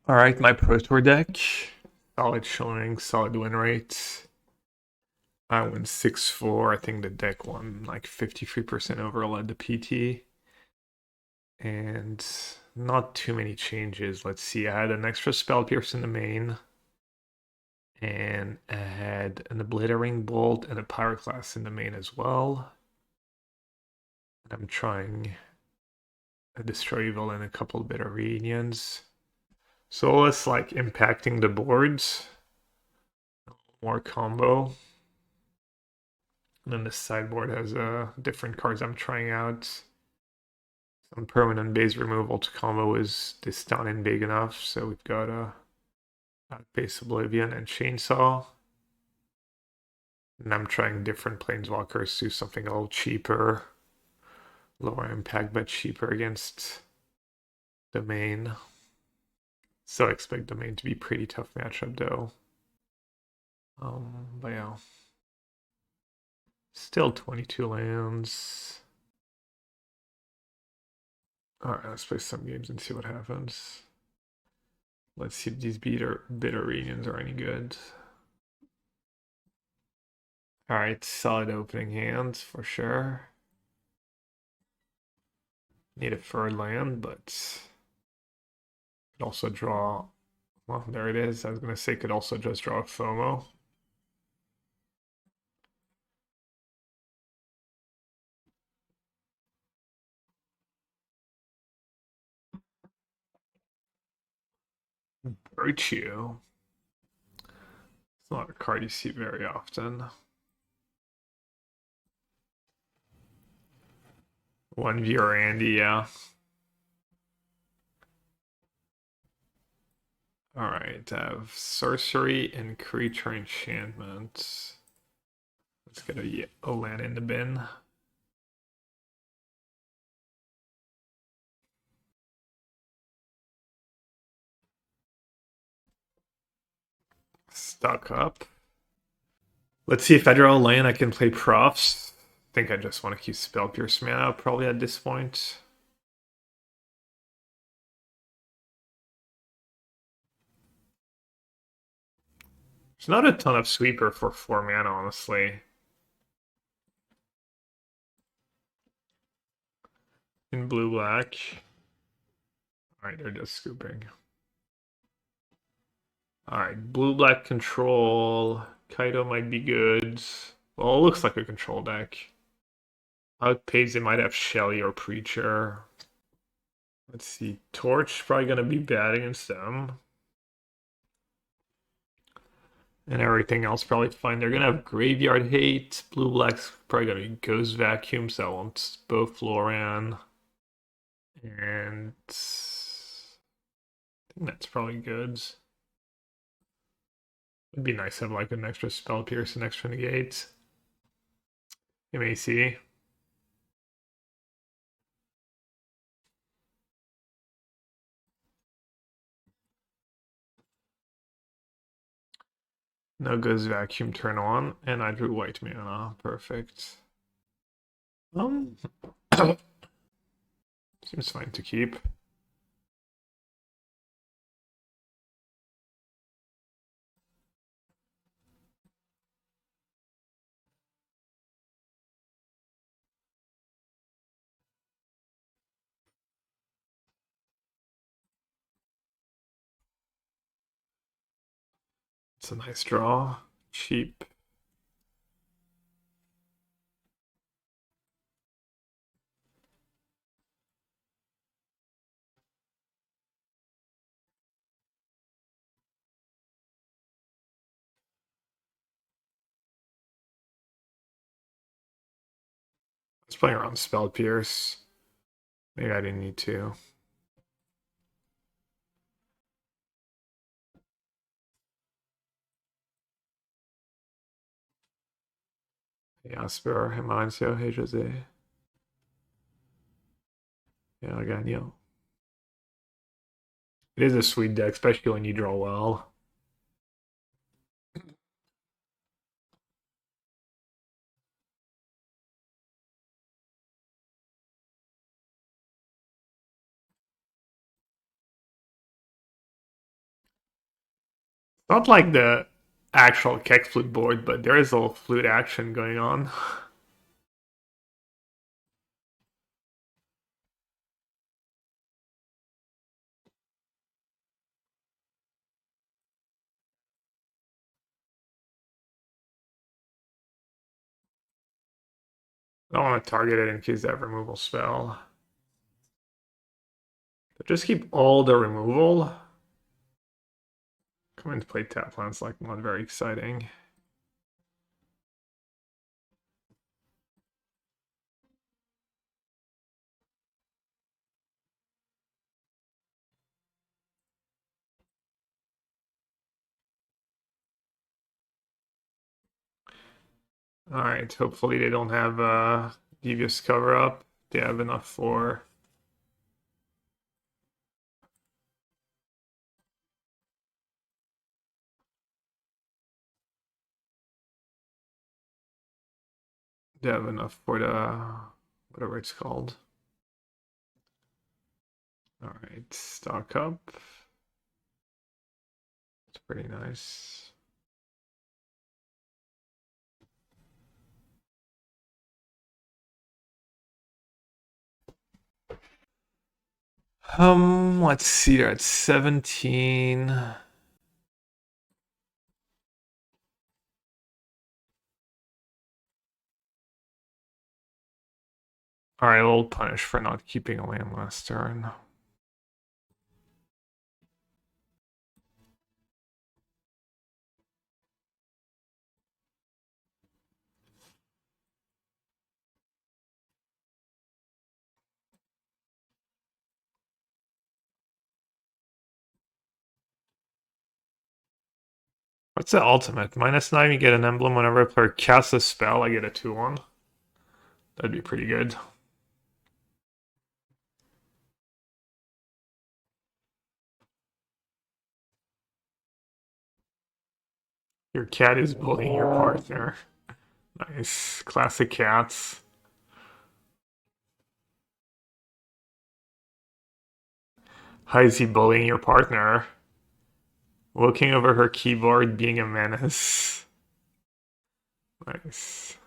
All right, my Pro Tour deck. Solid showing, solid win rate. I won 6-4. I think the deck won like 53% overall at the PT. And not too many changes. Let's see. I had an extra Spell Pierce in the main. And I had an Obliterating Bolt and a Pyroclasm in the main as well. And I'm trying a Destroy Evil and a couple Bitter Reunions. So it's like impacting the boards. More combo. And then the sideboard has different cards I'm trying out. Some permanent base removal to combo is this down in big enough. So we've got a Outpace Oblivion and Chainsaw. And I'm trying different planeswalkers to something a little cheaper. Lower impact but cheaper against the main. So I expect the main to be pretty tough matchup though. But yeah. Still 22 lands. Alright, let's play some games and see what happens. Let's see if these bitter reunions are any good. Alright, solid opening hand for sure. Need a third land, but could also draw. Well, there it is. I was gonna say could also just draw a FOMO. Virtue. It's not a card you see very often. 1v or Andy, yeah. Alright, I have sorcery and creature enchantment. Let's get a land in the bin. Stuck up. Let's see if I draw a land I can play Profts. I think I just want to keep Spell Pierce mana probably at this point. There's not a ton of sweeper for 4 mana, honestly. In blue-black. Alright, they're just scooping. Alright, blue-black control. Kaito might be good. Well, it looks like a control deck. Outpace, they might have Shelly or Preacher. Let's see. Torch, probably going to be bad against them. And everything else probably fine. They're going to have Graveyard Hate. Blue-black's probably going to be Ghost Vacuum, so I want both Loran. And I think that's probably good. It'd be nice to have like an extra Spell Pierce, an extra Negate. MAC. No Ghost Vacuum turn on, and I drew white mana. Perfect. Seems fine to keep. It's a nice draw. Cheap. I was playing around Spell Pierce. Maybe I didn't need to. Jasper, Hemancio, hey Jose. Yeah, again, you. It is a sweet deck, especially when you draw well. Not like the actual Keck Flute board, but there is a little flute action going on. I don't want to target it in case they have removal spell. But just keep all the removal. Coming to play tap lands like not very exciting. Alright, hopefully they don't have Devious cover up. They have enough for the whatever it's called. Alright, stock up. It's pretty nice. Let's see, they're at 17. Alright, a little punish for not keeping a land last turn. What's the ultimate? -9, you get an emblem whenever a player casts a spell, I get a 2/1. That'd be pretty good. Your cat is bullying your partner. Nice. Classic cats. How is he bullying your partner? Looking over her keyboard, being a menace. Nice.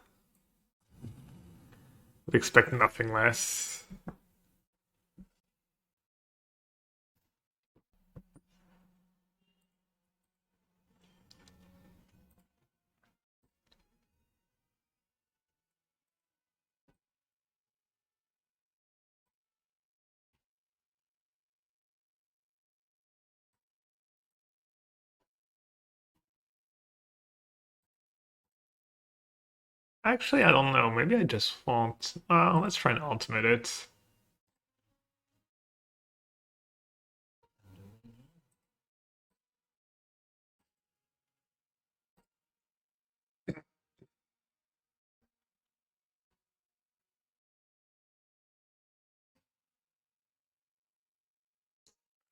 Would expect nothing less. Actually, I don't know. Maybe I just won't. Let's try and ultimate it.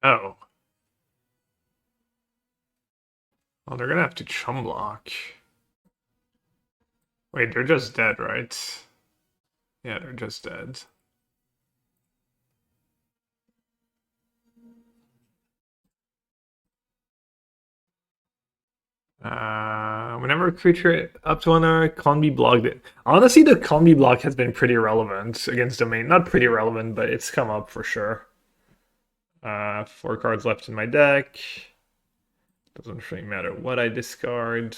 Oh. Well, they're gonna have to chum block. Wait, they're just dead, right? Yeah, they're just dead. Whenever a creature up to 1 hour can't be blocked. Honestly, the can't be block has been pretty relevant against domain. Not pretty relevant, but it's come up for sure. 4 cards left in my deck. Doesn't really matter what I discard.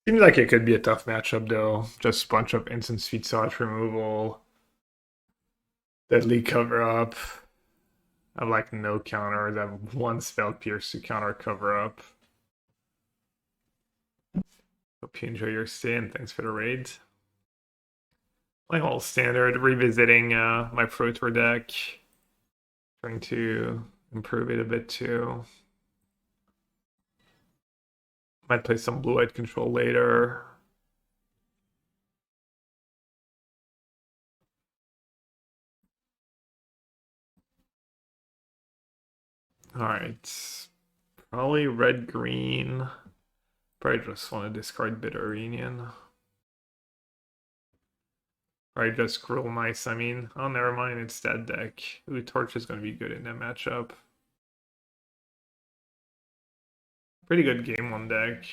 Seems like it could be a tough matchup though. Just a bunch of instant sweet sauce removal, deadly cover up. I have like no counters. I have 1 spell pierce to counter cover up. Hope you enjoy your stay and thanks for the raid. Playing all standard, revisiting my Pro Tour deck, trying to improve it a bit too. Might play some blue-white control later. Alright. Probably red-green. Probably just want to discard Bitter Union. Probably just Gruel Mice, I mean. Oh, never mind, it's that deck. Ooh, Torch is going to be good in that matchup. Pretty good game one deck.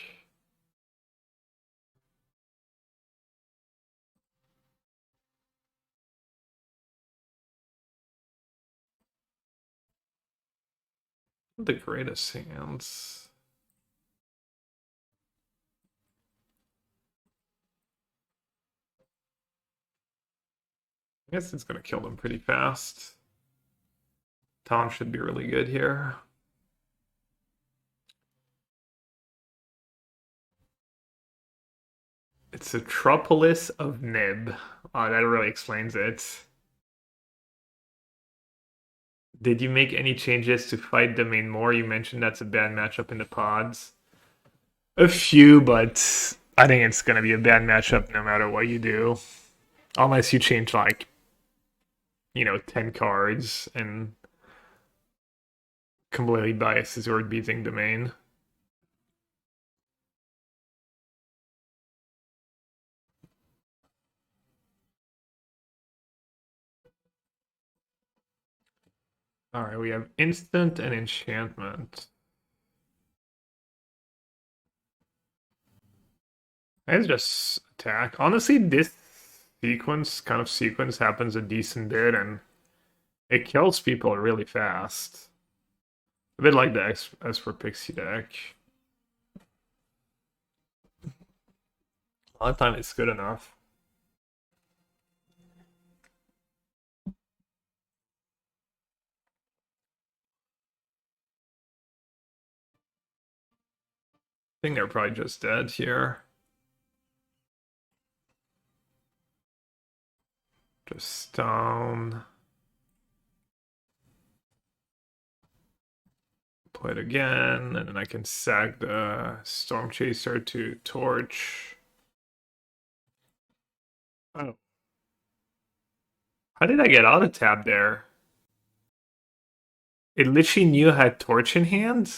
The greatest hands. I guess it's going to kill them pretty fast. Tom should be really good here. It's a Metropolis of Nib. Oh, that really explains it. Did you make any changes to fight domain more? You mentioned that's a bad matchup in the pods. A few, but I think it's going to be a bad matchup no matter what you do. Unless you change, like, 10 cards and completely biases or beating domain. Alright, we have instant and enchantment. Let's just attack. Honestly, this kind of sequence happens a decent bit and it kills people really fast. A bit like the as for Pixie deck. A lot of time it's good enough. I think they're probably just dead here. Just stone. Play it again, and then I can sack the Stormchaser to Torch. Oh. How did I get out of tab there? It literally knew I had Torch in hand?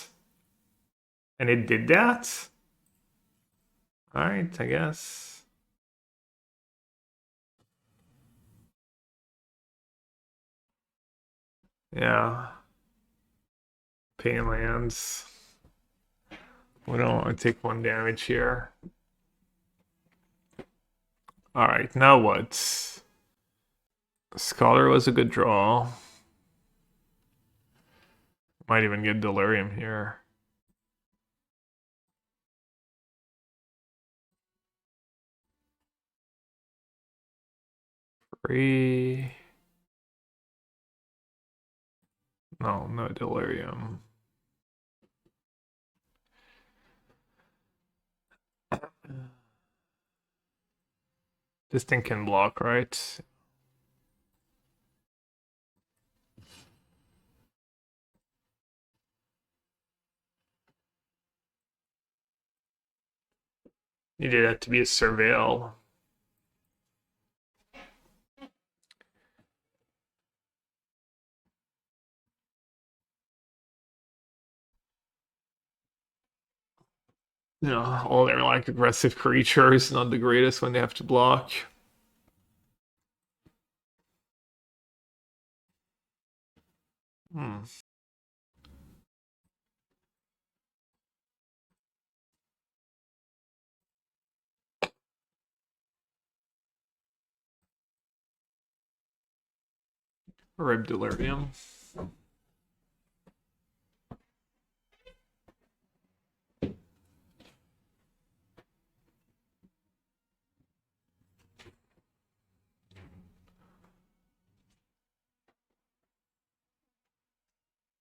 And it did that? Alright, I guess. Yeah. Pain lands. We don't want to take 1 damage here. Alright, now what? Scholar was a good draw. Might even get Delirium here. Free. No Delirium. This thing can block, right? Needed that to be a Surveil. All their like aggressive creatures, not the greatest when they have to block. Rib Delirium.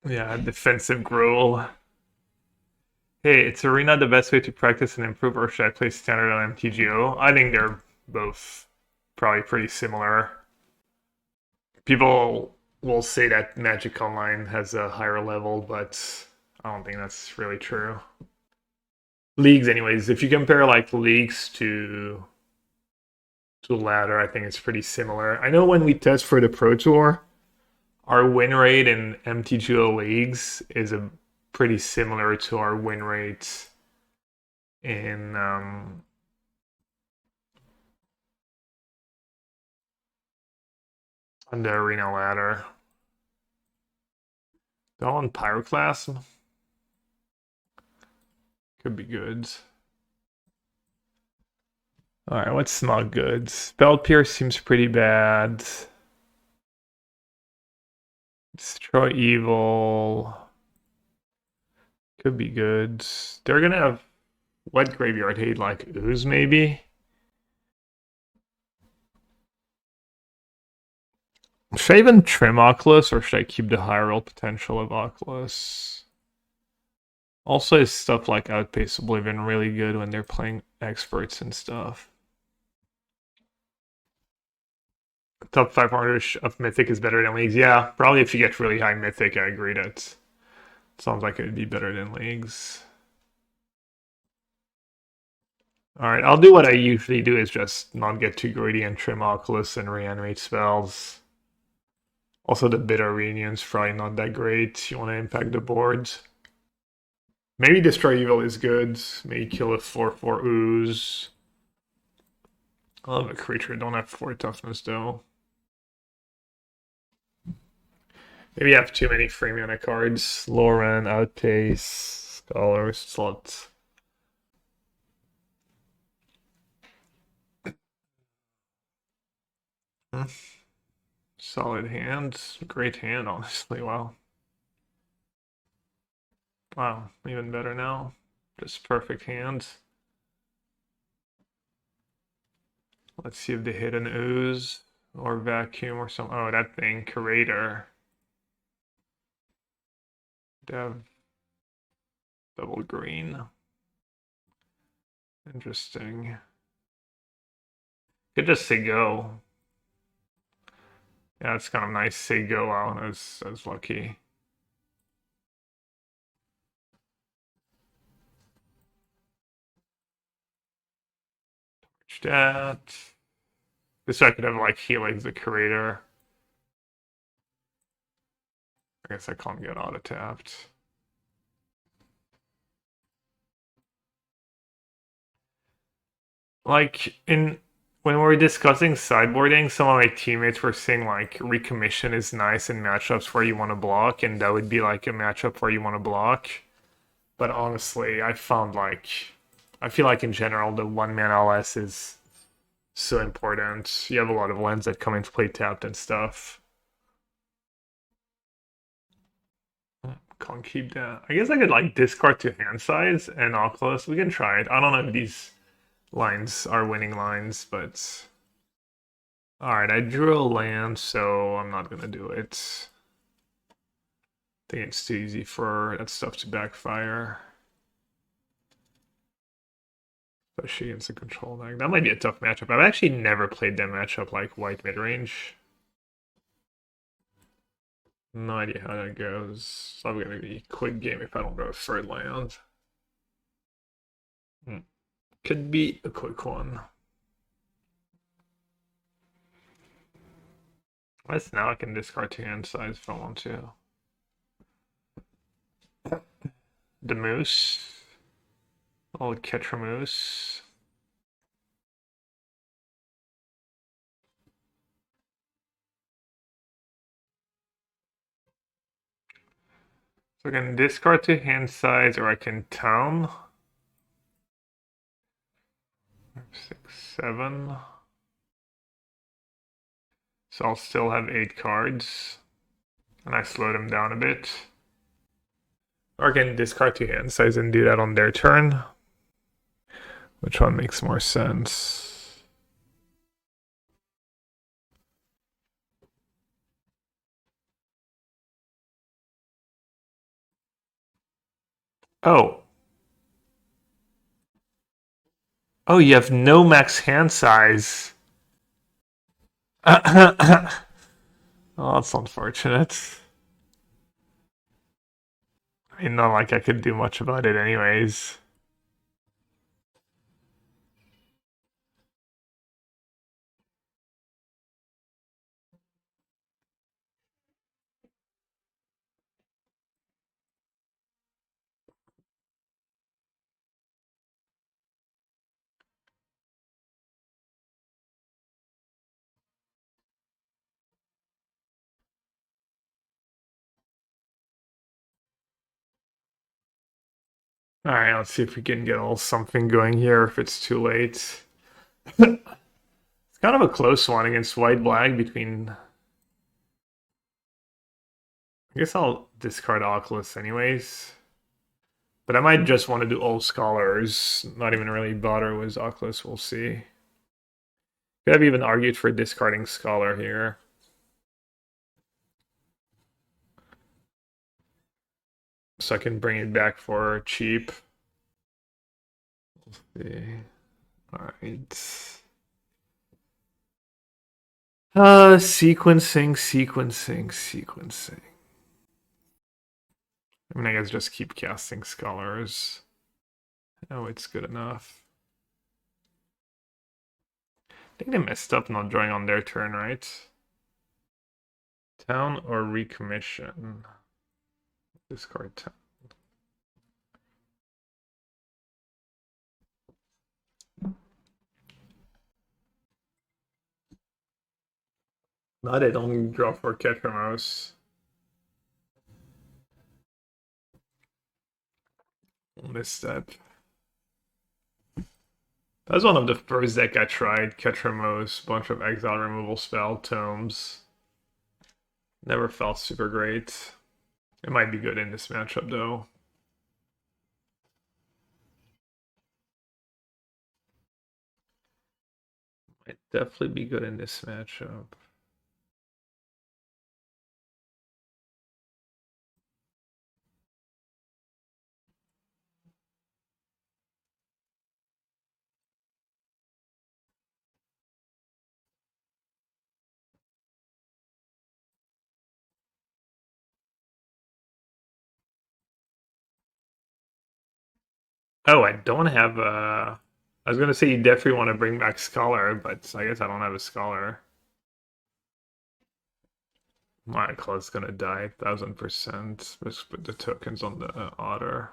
Yeah, defensive Gruel. Hey, it's Arena the best way to practice and improve, or should I play Standard on MTGO? I think they're both probably pretty similar. People will say that Magic Online has a higher level, but I don't think that's really true. leagues anyways. If you compare like leagues to ladder, I think it's pretty similar. I know when we test for the Pro Tour, our win rate in MTG leagues is a pretty similar to our win rate in on the arena ladder. They're all on Pyroclasm. Could be good. Alright, what's not good? Spell Pierce seems pretty bad. Destroy Evil. Could be good. They're gonna have what graveyard hate, like Ooze maybe? Should I even trim Oculus or should I keep the high roll potential of Oculus? Also is stuff like Outpace Oblivion really good when they're playing experts and stuff. Top 500 of Mythic is better than Leagues. Yeah, probably if you get really high Mythic, I agree that sounds like it would be better than Leagues. Alright, I'll do what I usually do, is just not get too greedy and trim Oculus and reanimate spells. Also, the Bitter Reunion's probably not that great. You want to impact the board. Maybe Destroy Evil is good. Maybe kill a 4/4 Ooze. I love a creature. Don't have 4 toughness though. Maybe I have too many free mana cards. Loran, Outpace, Scholar, Slot. Solid hand. Great hand, honestly. Wow. Wow, even better now. Just perfect hands. Let's see if they hit an Ooze or Vacuum or something. Oh, that thing, Curator. Dev. Double green. Interesting. Could just say go. Yeah, it's kind of nice. Say go out as lucky. Torch that. This I could have like Helix the Curator. I guess I can't get auto tapped. Like when we were discussing sideboarding, some of my teammates were saying like Recommission is nice in matchups where you want to block, and that would be like a matchup where you want to block. But honestly, I feel like in general the 1-man LS is so important. You have a lot of lands that come into play tapped and stuff. Can't keep that. I guess I could like discard to hand size and Oculus. We can try it. I don't know if these lines are winning lines, but alright, I drew a land, so I'm not gonna do it. I think it's too easy for that stuff to backfire. Especially against a control deck. That might be a tough matchup. I've actually never played that matchup like white midrange. No idea how that goes. It's probably gonna be a quick game if I don't go third land. Could be a quick one. I guess now I can discard 2 hand size if I want to. The moose. I'll catch a moose. So I can discard 2 hand size, or I can town. 6, 7. So I'll still have 8 cards. And I slow them down a bit. Or I can discard 2 hand size and do that on their turn. Which one makes more sense? Oh. Oh, you have no max hand size. Oh, that's unfortunate. I mean, not like I could do much about it anyways. Alright, let's see if we can get a little something going here if it's too late. It's kind of a close one against white-black between... I guess I'll discard Oculus anyways. But I might just want to do all scholars, not even really bother with Oculus, we'll see. Could have even argued for discarding Scholar here. So I can bring it back for cheap. Let's see. Alright. Sequencing. I mean, I guess just keep casting Scholars. Oh, it's good enough. I think they messed up not drawing on their turn, right? Town or Recommission? Discard town. No, they don't draw for Ketramos. Misstep. That was one of the first deck I tried. Ketramos, bunch of exile removal spell, tomes. Never felt super great. It might be good in this matchup though. Might definitely be good in this matchup. Oh, I don't have a... I was going to say you definitely want to bring back Scholar, but I guess I don't have a Scholar. My Claw's going to die 1000%. Let's put the tokens on the Otter.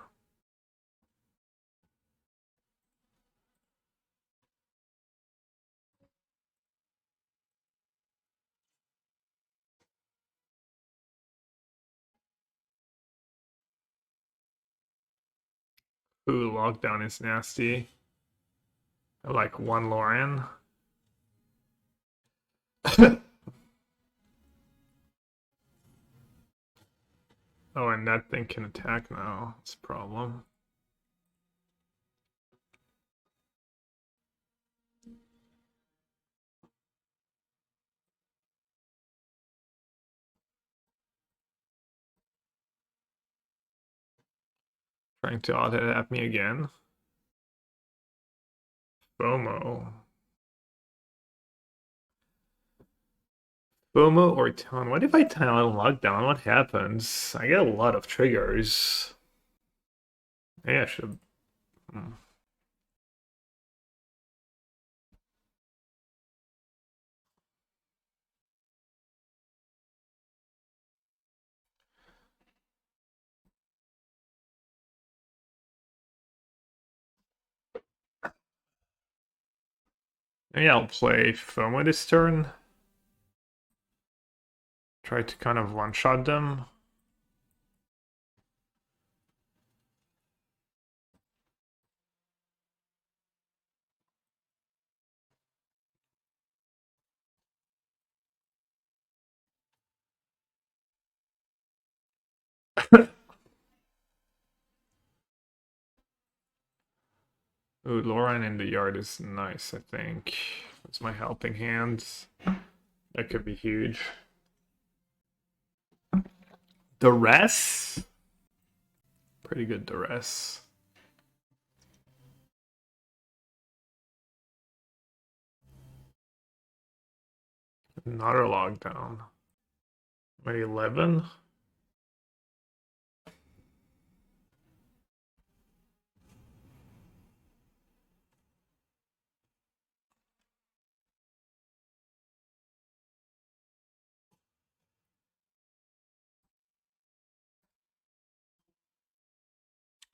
Ooh, Lockdown is nasty. I like one Loran. Oh, and that thing can attack now. It's a problem. Trying to auto-tap me again. FOMO. FOMO or Town? What if I Town Lockdown? What happens? I get a lot of triggers. Maybe I should... Maybe I'll play FOMO this turn. Try to kind of one-shot them. Ooh, Loran in the yard is nice, I think. That's my helping hands. That could be huge. Duress? Pretty good Duress. Another lockdown. Maybe 11?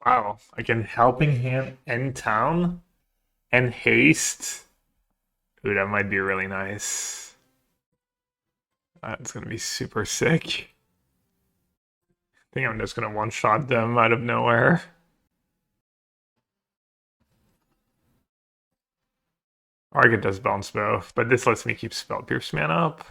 Wow, I can helping hand end town and haste. Ooh, that might be really nice. That's gonna be super sick. I think I'm just gonna one-shot them out of nowhere. Argot does bounce both, but this lets me keep Spell Pierce mana up.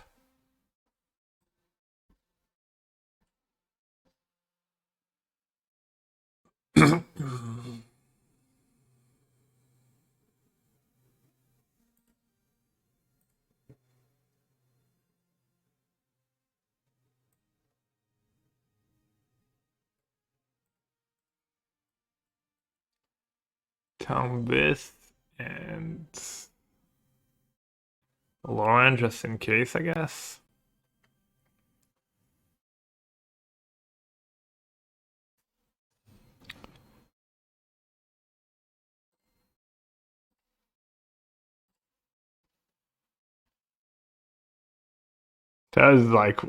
Townbith and Loran just in case, I guess. That is like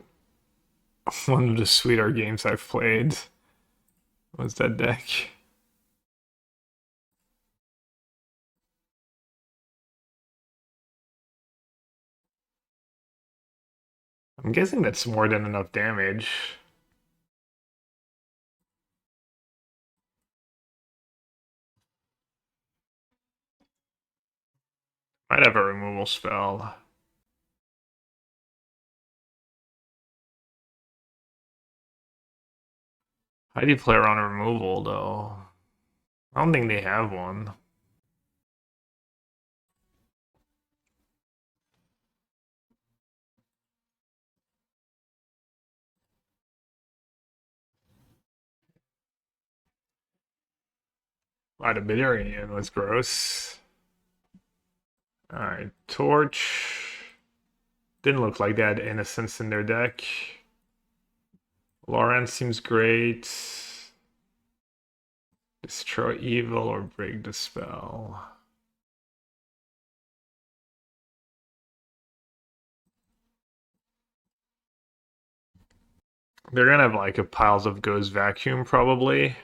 one of the sweeter games I've played. Was that deck? I'm guessing that's more than enough damage. Might have a removal spell. How do you play around a removal, though? I don't think they have one. Idobidarian was gross. Alright, Torch. Didn't look like they had Innocence in their deck. Loran seems great. Destroy evil or break the spell. They're gonna have like a piles of Ghost Vacuum probably.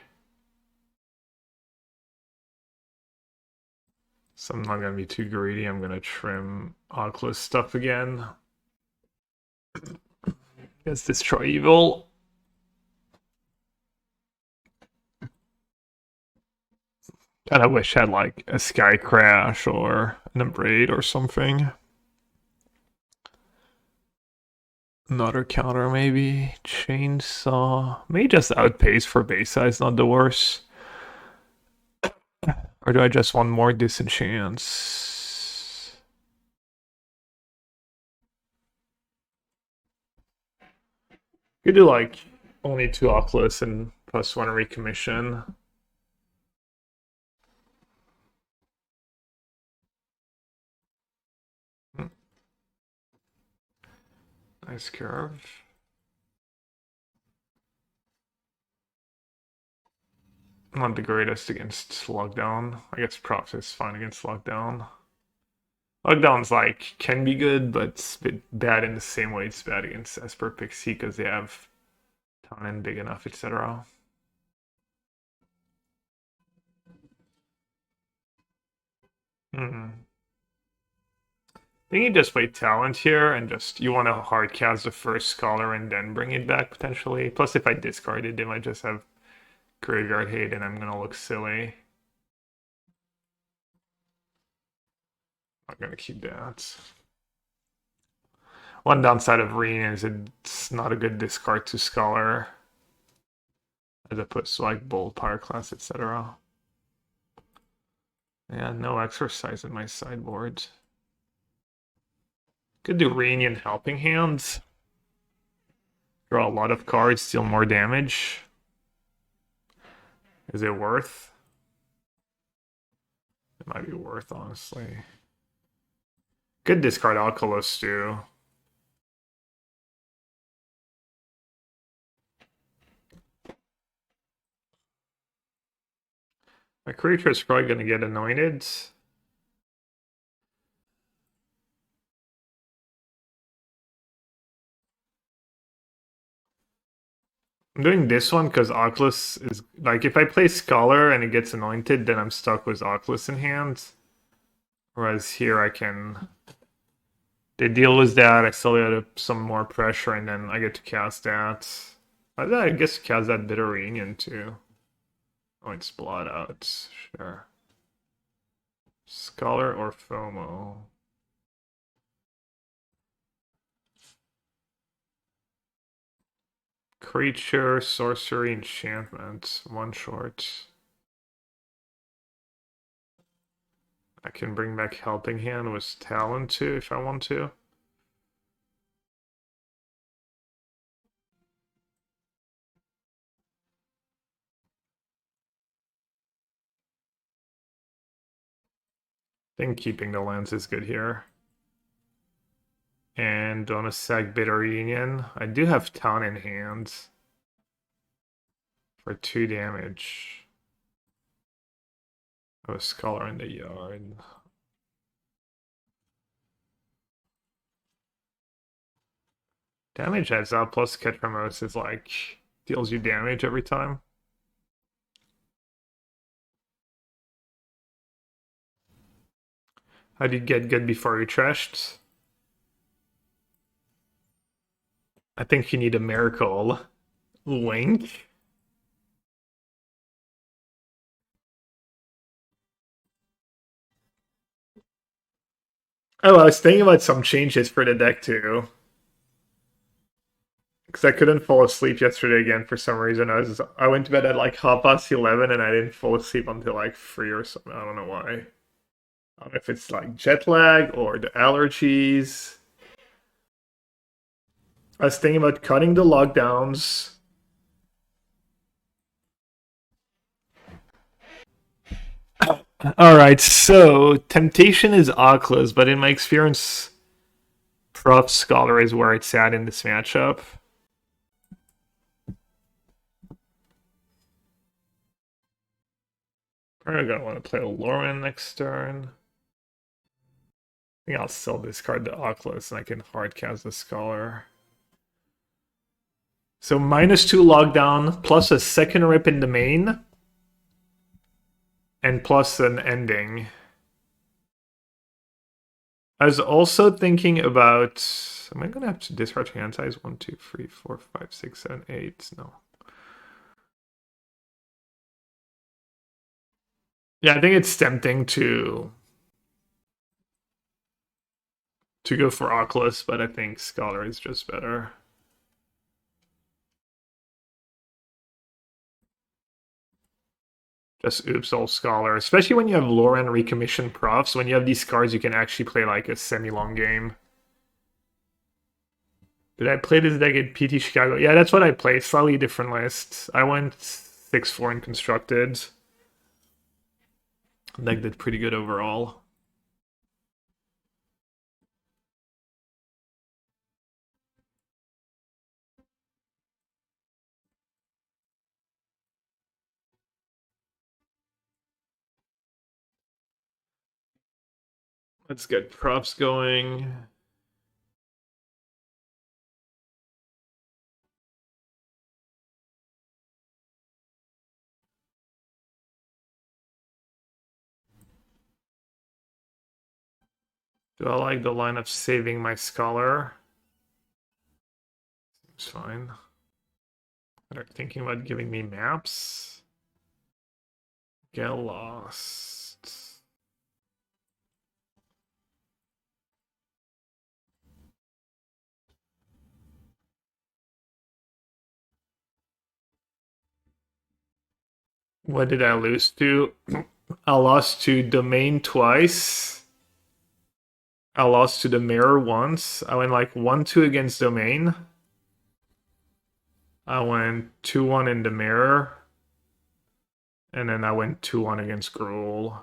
So I'm not gonna be too greedy. I'm gonna trim Oculus stuff again. Let's destroy evil. God, I wish I had like a Sky Crash or an Abrade or something. Another counter maybe. Chainsaw. Maybe just Outpace for base size, not the worst. Or do I just want more disenchants? You do like only 2 Oculus and +1 Recommission. Nice curve. Not the greatest against lockdown. I guess Proft is fine against lockdown. Lockdown's like can be good, but it's a bit bad in the same way it's bad against Esper Pixie because they have town and big enough, etc. I think you just play Talent here and just you want to hard cast the first Scholar and then bring it back potentially. Plus, if I discard it, they might just have Graveyard Hate and I'm gonna look silly. I'm gonna keep that. One downside of Reen is it's not a good discard to Scholar, as opposed to like Bold, Pyroclasm, etc. Yeah, no exercise in my sideboard. Could do Reen Helping Hands. Draw a lot of cards, deal more damage. Is it worth? It might be worth, honestly. Could discard Oculus too. My creature is probably going to get anointed. I'm doing this one because Oculus is like if I play Scholar and it gets anointed, then I'm stuck with Oculus in hand. Whereas here I can they deal with that, I still get some more pressure, and then I get to cast that. I guess cast that Bitter Reunion too. Oh, it's Blood Out, sure. Scholar or FOMO? Creature, sorcery, enchantment. One short. I can bring back Helping Hand with Talon too if I want to. I think keeping the lands is good here. And on a Sag Bitter Union, I do have Town in hand for 2 damage. I have a Scholar in the yard. Damage heads up plus Ketramos is like deals you damage every time. How do you get good before you're trashed? I think you need a miracle. Link? Oh, I was thinking about some changes for the deck too. Because I couldn't fall asleep yesterday again for some reason. I went to bed at like 11:30 and I didn't fall asleep until like 3 or something. I don't know why. I don't know if it's like jet lag or the allergies. I was thinking about cutting the lockdowns. Alright, so Temptation is Oculus, but in my experience, Proft Scholar is where it's at in this matchup. Probably gonna want to play a Loran next turn. I think I'll still discard the Oculus and I can hardcast the Scholar. So -2 lockdown, plus a second rip in the main, and plus an ending. I was also thinking about... Am I gonna have to discard hand size? 1, 2, 3, 4, 5, 6, 7, 8. No. Yeah, I think it's tempting to go for Oculus, but I think Scholar is just better. Just oops all Scholar, especially when you have Loran Recommission Profs. When you have these cards, you can actually play like a semi-long game. Did I play this deck at PT Chicago? Yeah, that's what I played. Slightly different list. I went 6-4 in Constructed. Deck did pretty good overall. Let's get props going. Do I like the line of saving my Scholar? Seems fine. They're thinking about giving me maps. Get lost. What did I lose to? I lost to Domain twice. I lost to the Mirror once. I went like 1-2 against Domain. I went 2-1 in the Mirror. And then I went 2-1 against Gruul.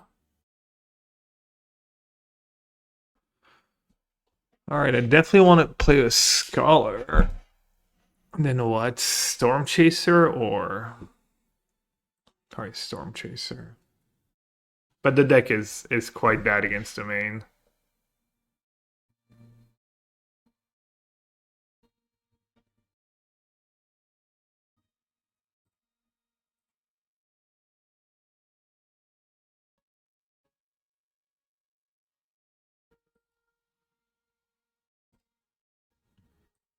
Alright, I definitely want to play a Scholar. Then what? Stormchaser or... Probably Stormchaser. But the deck is quite bad against Domain.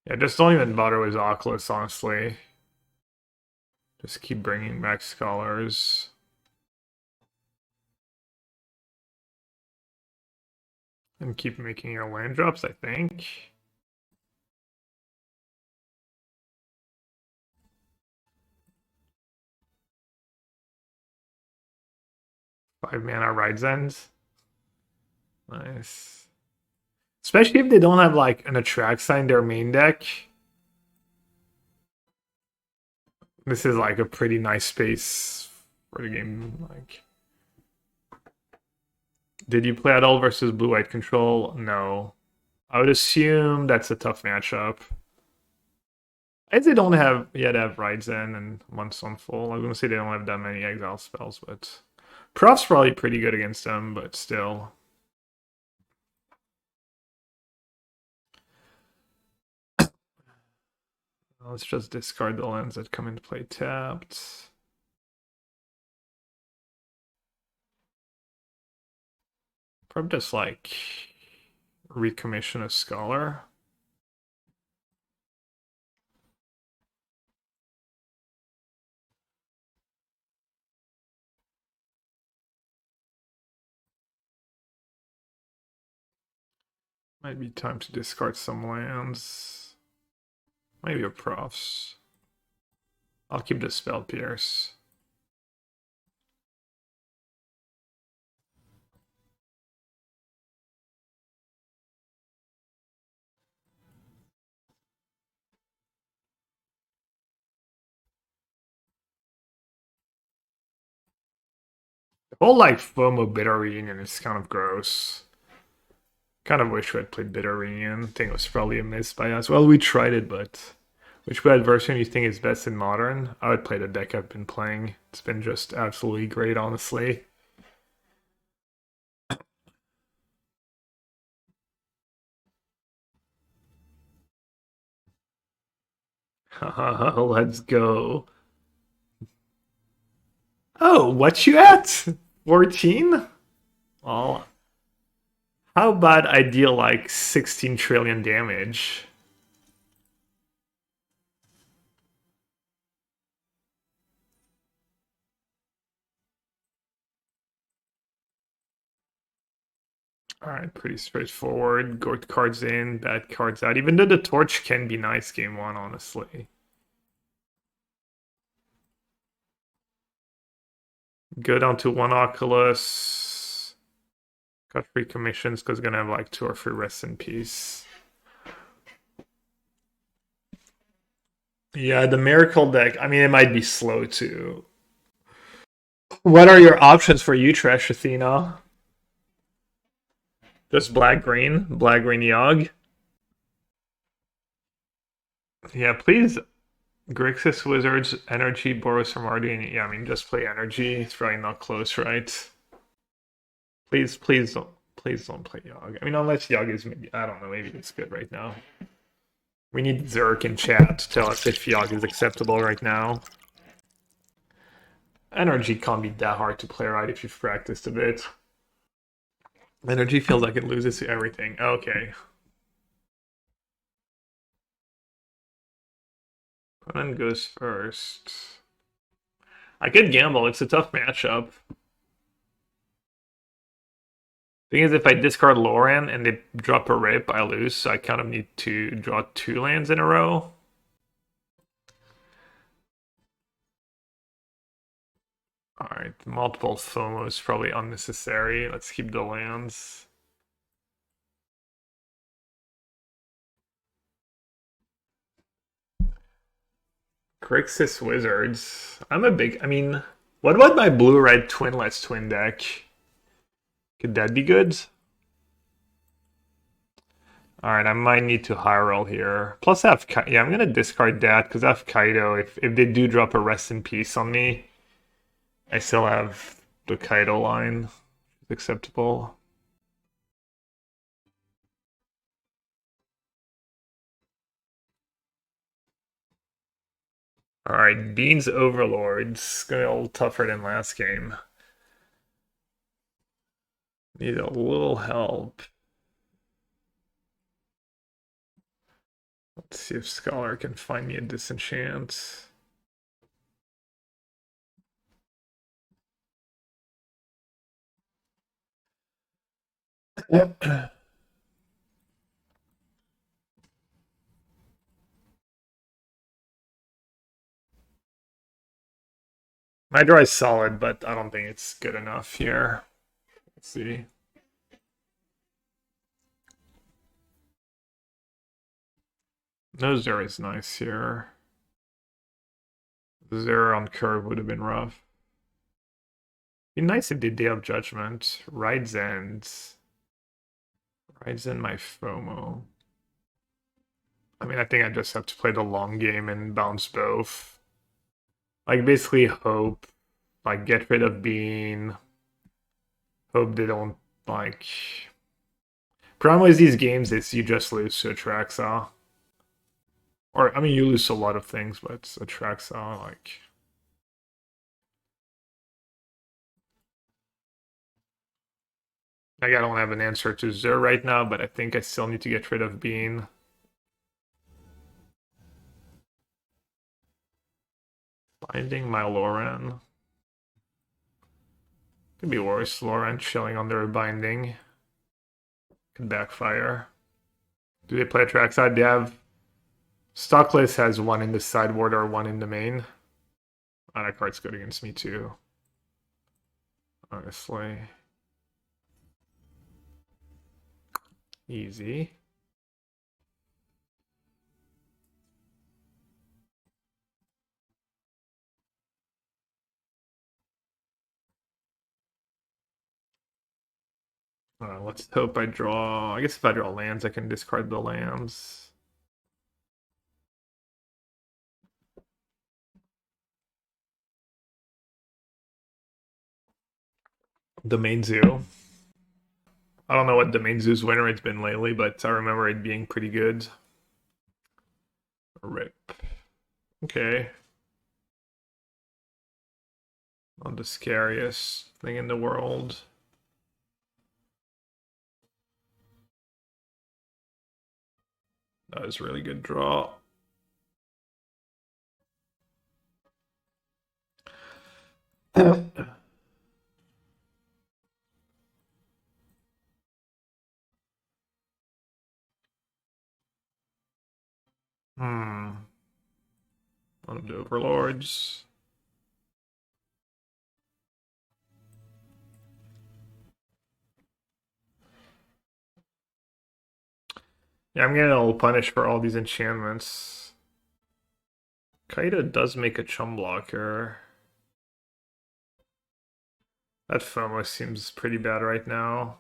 Yeah, just don't even bother with Oculus, honestly. Just keep bringing back Scholars. And keep making your land drops, I think. Five mana Rides Ends. Nice. Especially if they don't have like an attract sign in their main deck. This is like a pretty nice space for the game. Like, did you play at all versus blue-white control? No. I would assume that's a tough matchup. I guess they don't have Rides In and one Sunfall. I was gonna say they don't have that many exile spells, but Proft's probably pretty good against them, but still. Let's just discard the lands that come into play tapped. Probably just like recommission a Scholar. Might be time to discard some lands. Maybe a Profs. I'll keep the Spell Pierce. The whole like FOMO Bitter Reunion is kind of gross. Kind of wish we had played Bitter Reunion. I think it was probably a miss by us. Well, we tried it, but which bad version you think is best in Modern? I would play the deck I've been playing. It's been just absolutely great, honestly. Let's go. Oh, what you at? 14? Well, how about I deal like 16 trillion damage? Alright, pretty straightforward. Good cards in, bad cards out. Even though the torch can be nice game one, honestly. Go down to one Oculus. Got free commissions because gonna have like 2 or 3 rest in peace. Yeah, the miracle deck. I mean, it might be slow too. What are your options for you, Trash Athena? Just black green Yogg. Yeah, please. Grixis Wizards, Energy, Boros from Ardean. Yeah, I mean, just play Energy. It's probably not close, right? Please don't play Yogg. I mean, unless Yogg is maybe, I don't know, maybe it's good right now. We need Zerk in chat to tell us if Yogg is acceptable right now. Energy can't be that hard to play, right, if you've practiced a bit. Energy feels like it loses to everything. Okay. Conan goes first. I could gamble. It's a tough matchup. Thing is, if I discard Loran and they drop a rip, I lose. So I kind of need to draw 2 lands in a row. Alright, multiple FOMO is probably unnecessary. Let's keep the lands. Grixis Wizards. I mean, what about my blue-red twinless twin deck? Could that be good? Alright, I might need to high roll here. Plus I have, yeah, I'm gonna discard that because I have Kaito. If they do drop a rest in peace on me, I still have the Kaito line. It's acceptable. Alright, Beans Overlords. Gonna be a little tougher than last game. Need a little help. Let's see if Scholar can find me a disenchant. Hydra is solid, but I don't think it's good enough here. Let's see. No Zero is nice here. Zero on curve would have been rough. Be nice if they Day of Judgment. Rides Ends. Rides in my FOMO. I mean, I think I just have to play the long game and bounce both. Like, basically hope. Like, get rid of Bean. Hope they don't, like... Problem with these games is you just lose to Atraxa. Or, I mean, you lose a lot of things, but Atraxa, like... Like, I don't have an answer to Zur right now, but I think I still need to get rid of Bean. Binding my Loran. Could be worse. Loran chilling under a binding. Could backfire. Do they play a trackside? They have... Stocklist has one in the sideboard or one in the main. Oh, that card's good against me too. Honestly. Easy. Let's hope I draw... I guess if I draw lands, I can discard the lands. Domain Zoo. I don't know what Domain Zoo's win rate's been lately, but I remember it being pretty good. Rip. Okay. Not the scariest thing in the world. That was a really good draw. One of the Overlords. Yeah, I'm getting a little punished for all these enchantments. Kaito does make a chum blocker. That FOMO seems pretty bad right now.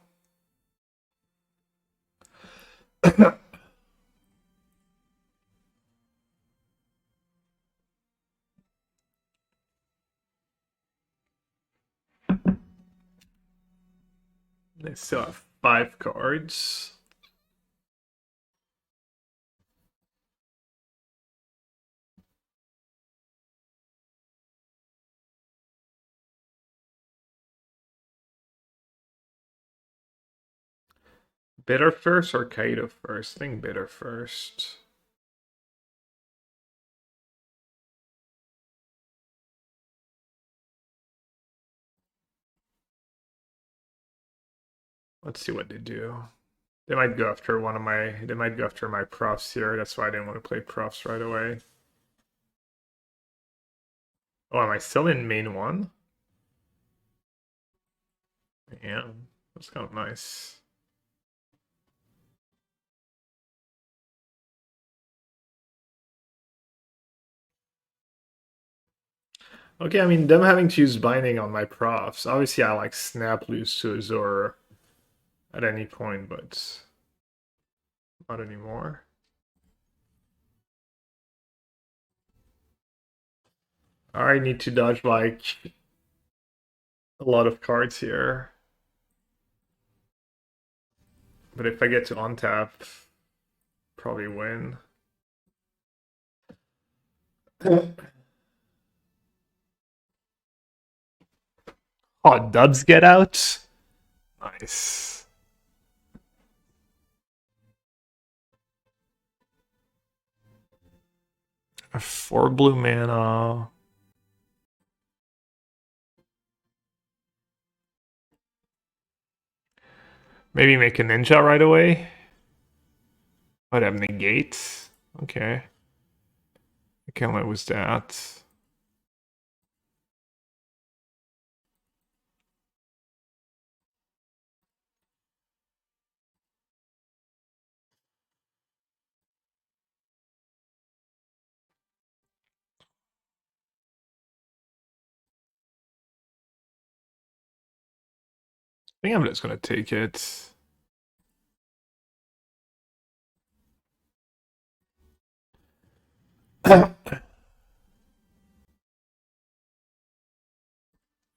They still have 5 cards. Bitter first or Kaito first? I think bitter first. Let's see what they do. They might go after one of my... They might go after my Profts here. That's why I didn't want to play Profts right away. Oh, am I still in main 1? Yeah, that's kind of nice. Okay, I mean, them having to use binding on my Profts. Obviously, I like snap loose to Azor at any point, but not anymore. I need to dodge like a lot of cards here. But if I get to untap, probably win. Oh, dubs get out? Nice. A 4 blue mana. Maybe make a ninja right away. I'd have negate. Okay. I can't live with that. think I'm just gonna take it.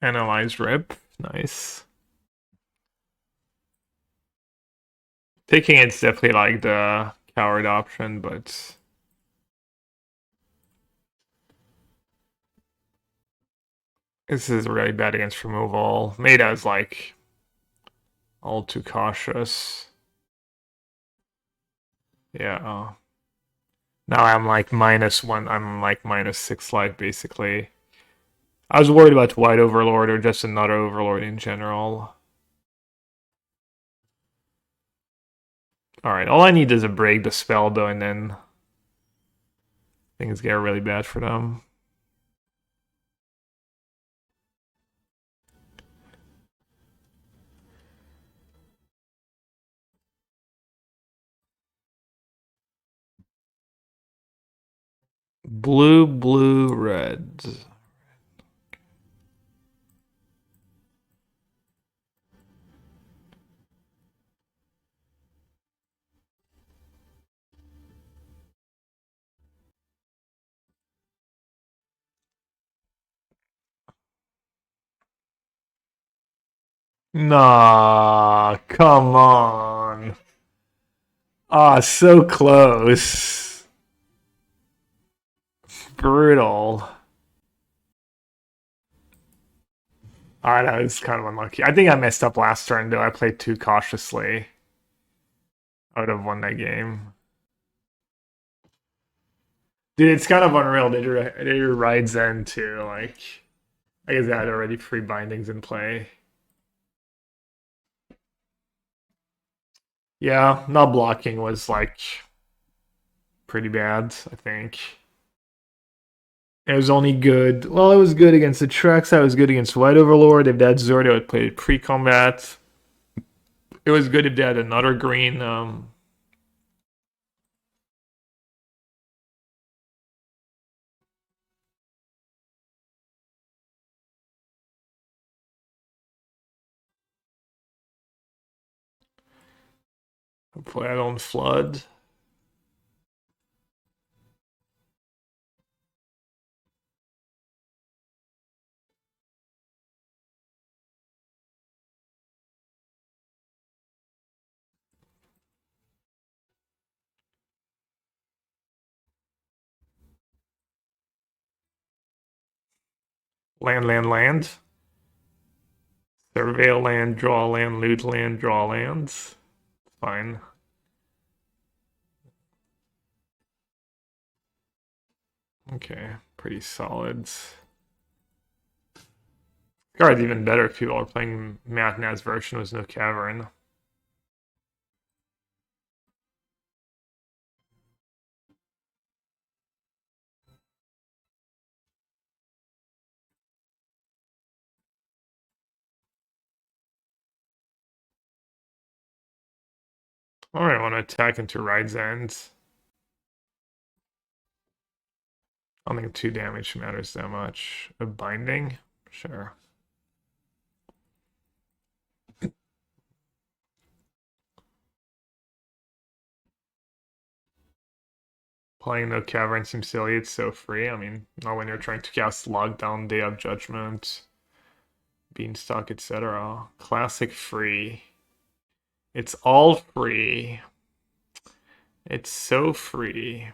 Analyze rip. Nice. Taking it's definitely like the coward option, but this is really bad against removal. Meta's like all too cautious. Yeah. Now I'm like -1. I'm like -6 life basically. I was worried about White Overlord or just another Overlord in general. Alright, all I need is a break the spell though, and then things get really bad for them. Blue, blue, red. Nah, come on. Ah, so close. Brutal. I know, it's kind of unlucky. I think I messed up last turn, though. I played too cautiously. I would have won that game. Dude, it's kind of unreal. They drew Ride Zen, too. Like, I guess they had already free bindings in play. Yeah, not blocking was, like, pretty bad, I think. It was only good. Well, it was good against the Trex. I was good against White Overlord. If they had Zord, I would play pre-combat. It was good if they had another green. Hopefully I don't flood. Land, land, land. Surveil land, draw land, loot land, draw lands. Fine. Okay, pretty solid. Card's even better if people are playing Matnaz version with no cavern. Alright, I want to attack into Ride's End. I don't think 2 damage matters that much. A binding? Sure. Playing the cavern seems silly, it's so free. I mean, not when you're trying to cast Lockdown, Day of Judgment, Beanstalk, etc. Classic free. It's all free. It's so free.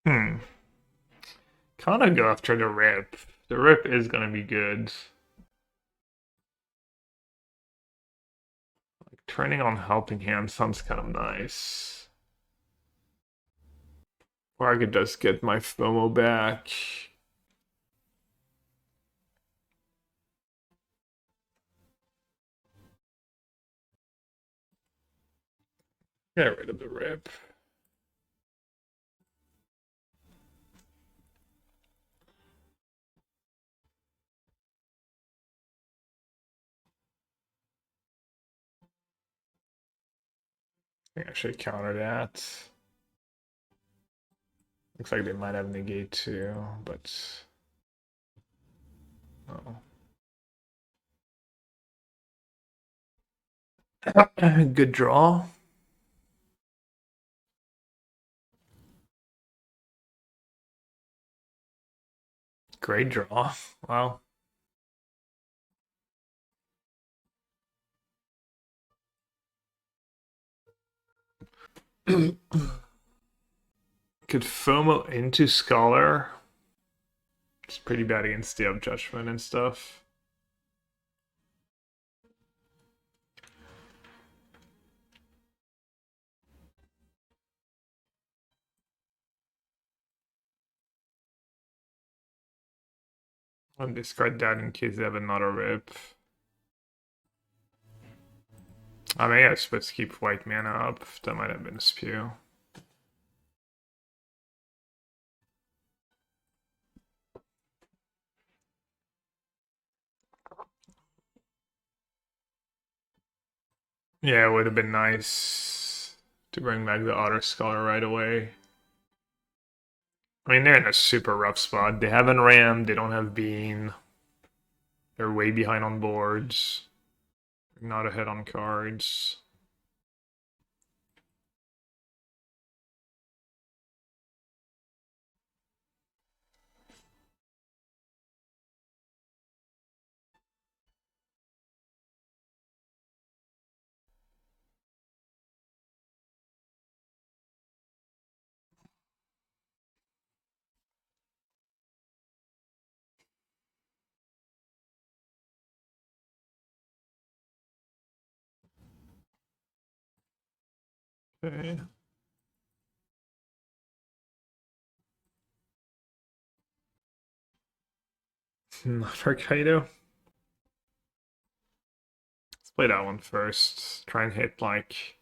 Hmm. Kinda go after the rip. The rip is gonna be good. Like, turning on Helping Hand sounds kind of nice. Or I could just get my FOMO back. Get rid of the rip. think I should counter that. Looks like they might have negate too, but oh. Good draw. Great draw. Wow. Could FOMO into Scholar. It's pretty bad against the up judgment and stuff. I'll discard that in case they have another rip. I mean, I was supposed to keep white mana up. That might have been a spew. Yeah, it would have been nice to bring back the Otter Scholar right away. I mean, they're in a super rough spot. They haven't rammed, they don't have Bean. They're way behind on boards. Not ahead on cards. Okay. Not for Kaito. Let's play that one first. Try and hit like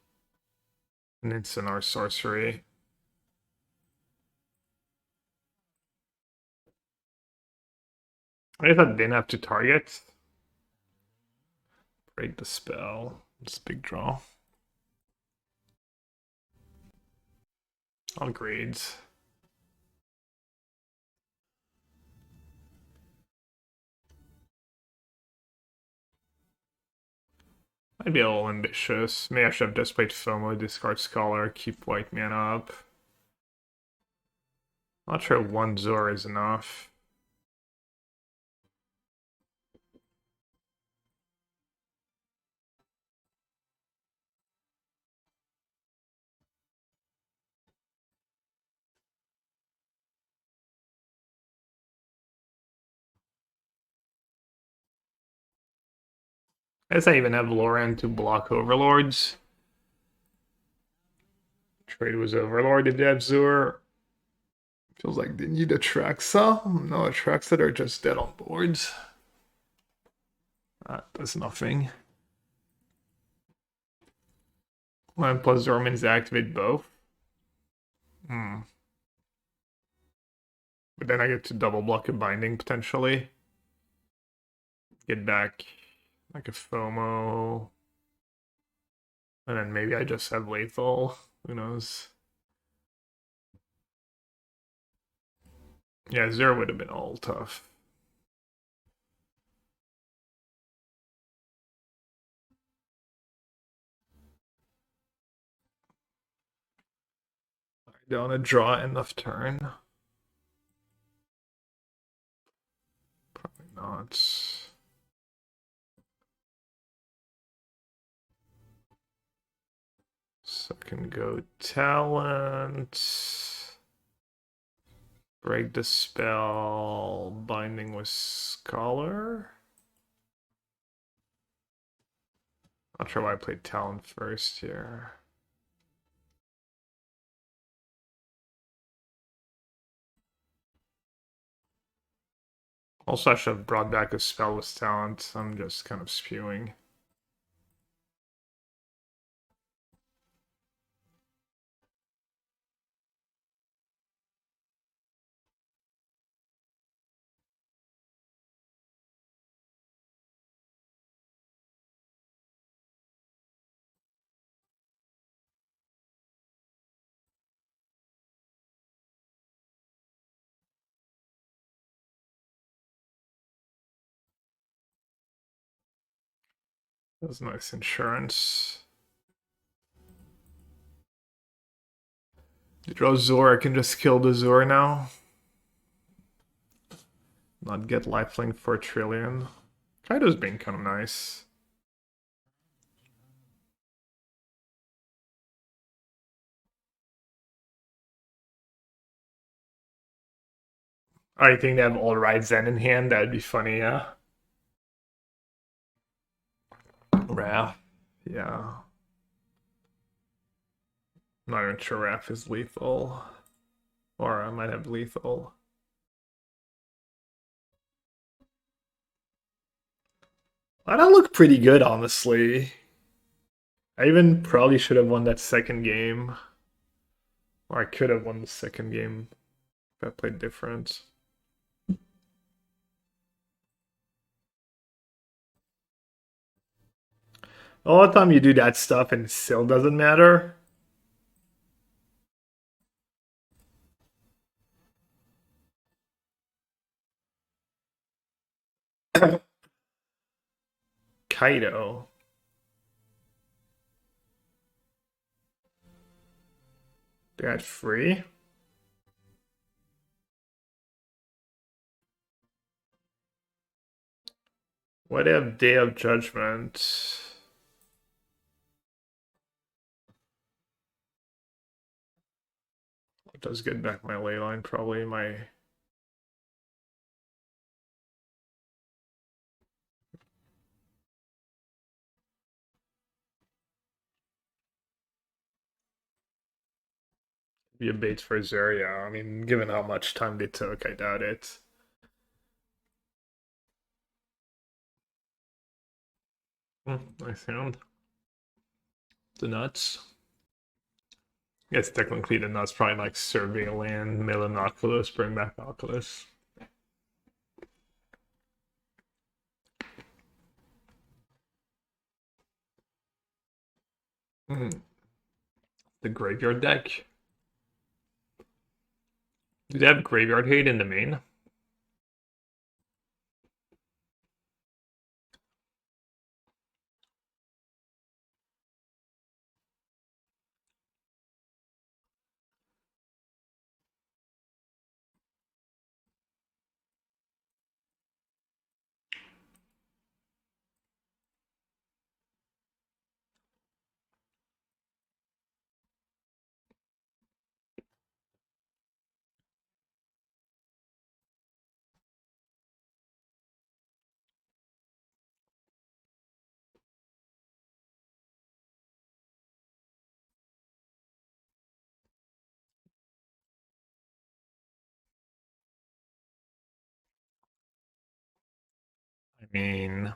an instant or sorcery. I thought they didn't have to target. Break the spell. It's a big draw. All grades. Might be a little ambitious. Maybe I should have just played FOMO, discard Scholar, keep white mana up. Not sure one Zor is enough. I guess I even have Loran to block Overlords. Trade was Overlord if they have Zur. Feels like they need Atraxa. No, Atraxa are just dead on boards. That does nothing. 1 plus Dormans activate both. But then I get to double block a binding potentially. Get back like a FOMO. And then maybe I just have lethal. Who knows? Yeah, Zero would have been all tough. I don't want to draw enough turn. Probably not. So I can go talent. Break the spell. Binding with Scholar. Not sure why I played talent first here. Also, I should have brought back a spell with talent. I'm just kind of spewing. That's nice insurance. You draw Zor, I can just kill the Zor now. Not get lifelink for a trillion. Kaito's being kind of nice. I think they have all right Zen in hand. That'd be funny, yeah. Wrath, yeah. Not even sure Wrath is lethal. Or I might have lethal. That looked pretty good, honestly. I even probably should have won that second game. Or I could have won the second game if I played different. All the time you do that stuff and it still doesn't matter. Kaito. That's free. What if Day of Judgment? It does get back my ley line, probably my. Be a bait for Zeria. I mean, given how much time they took, I doubt it. Nice sound. The nuts. Yes, technically the nuts probably like Surveillant, mill an Oculus, bring back Oculus. The graveyard deck. Do they have graveyard hate in the main? I mean,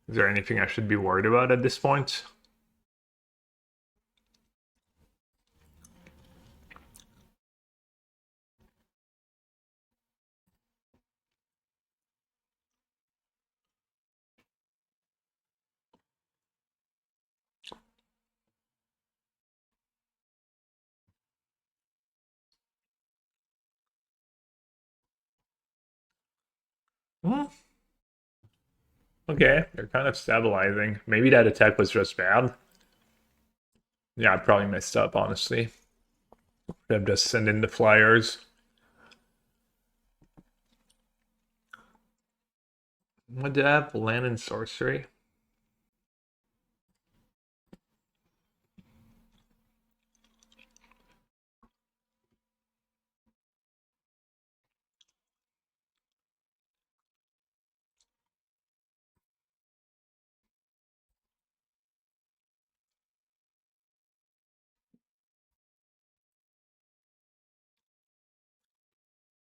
is there anything I should be worried about at this point? Okay, they're kind of stabilizing. Maybe that attack was just bad. Yeah, I probably messed up, honestly. Should have just sent in the flyers. What did I have? Land and sorcery.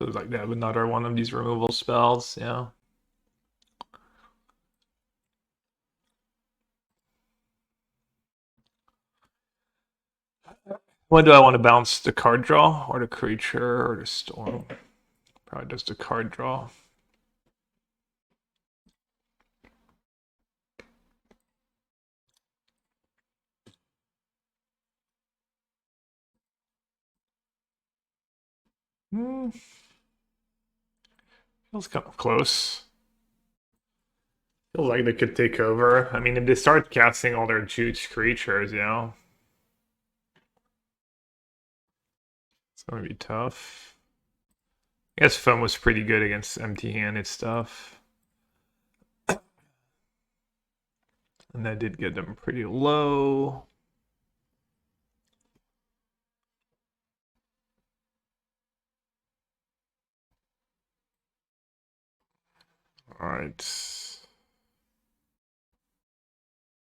So it's like they have another one of these removal spells, yeah. When do I want to bounce? The card draw or the creature or the storm? Probably just the card draw. Feels kind of close. Feels like they could take over. I mean, if they start casting all their juice creatures, it's gonna be tough. I guess Foam was pretty good against empty-handed stuff. And that did get them pretty low. Alright.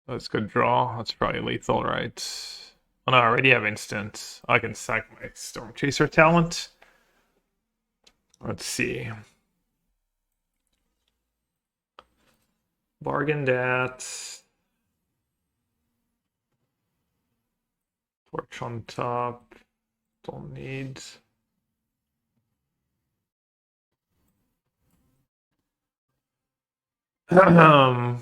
That's a good draw. That's probably lethal, right? Oh no, I already have instant. I can sack my Stormchaser talent. Let's see. Bargained at. Torch on top. Don't need. Drawn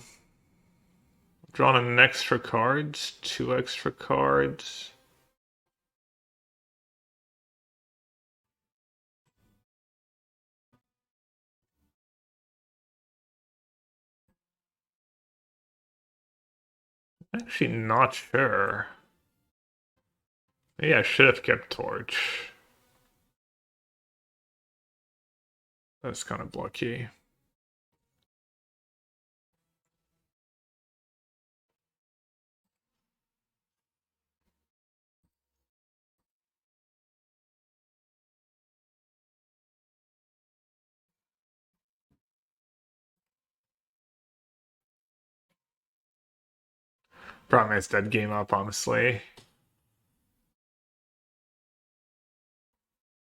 an extra cards, 2 extra cards. Actually, not sure. Maybe I should have kept Torch. That's kind of lucky. Probably messed that game up, honestly.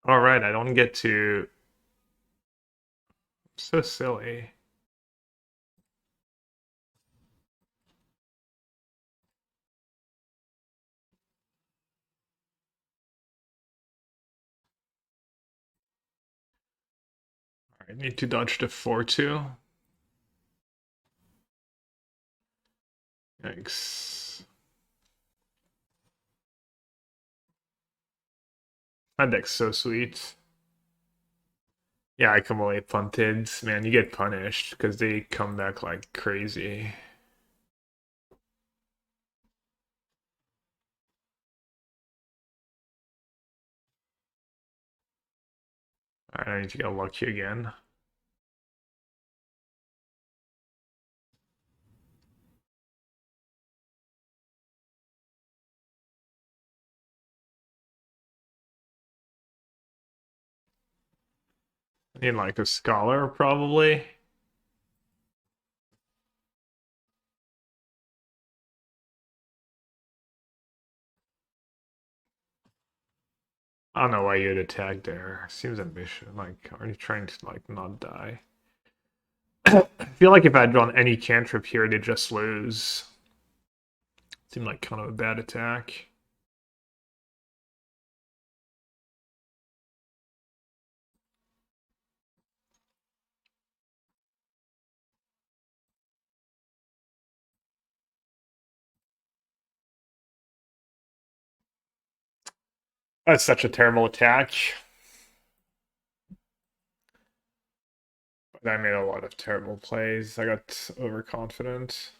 Alright, I don't get to... So silly. I need to dodge the 4-2. Yikes. That deck's so sweet. Yeah, I accumulate punted. Man, you get punished because they come back like crazy. Alright, I need to get lucky again. I need like a Scholar, probably. I don't know why you'd attack there. Seems ambitious. Like, are you trying to like not die? I feel like if I had drawn any cantrip here, they'd just lose. Seemed like kind of a bad attack. That's such a terrible attack. But I made a lot of terrible plays. I got overconfident.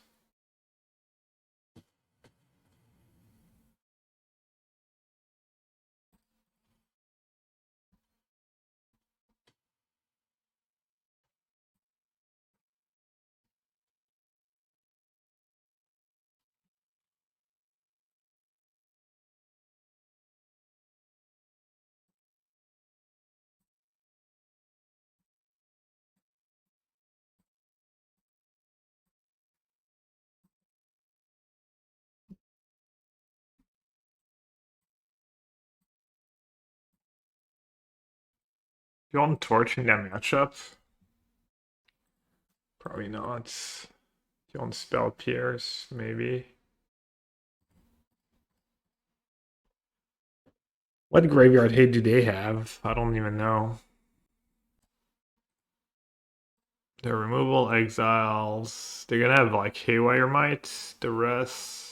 You want torching that matchup? Probably not. You want spell pierce, maybe. What graveyard hate do they have? I don't even know. Their removal, exiles. They're gonna have like Haywire Might, the rest.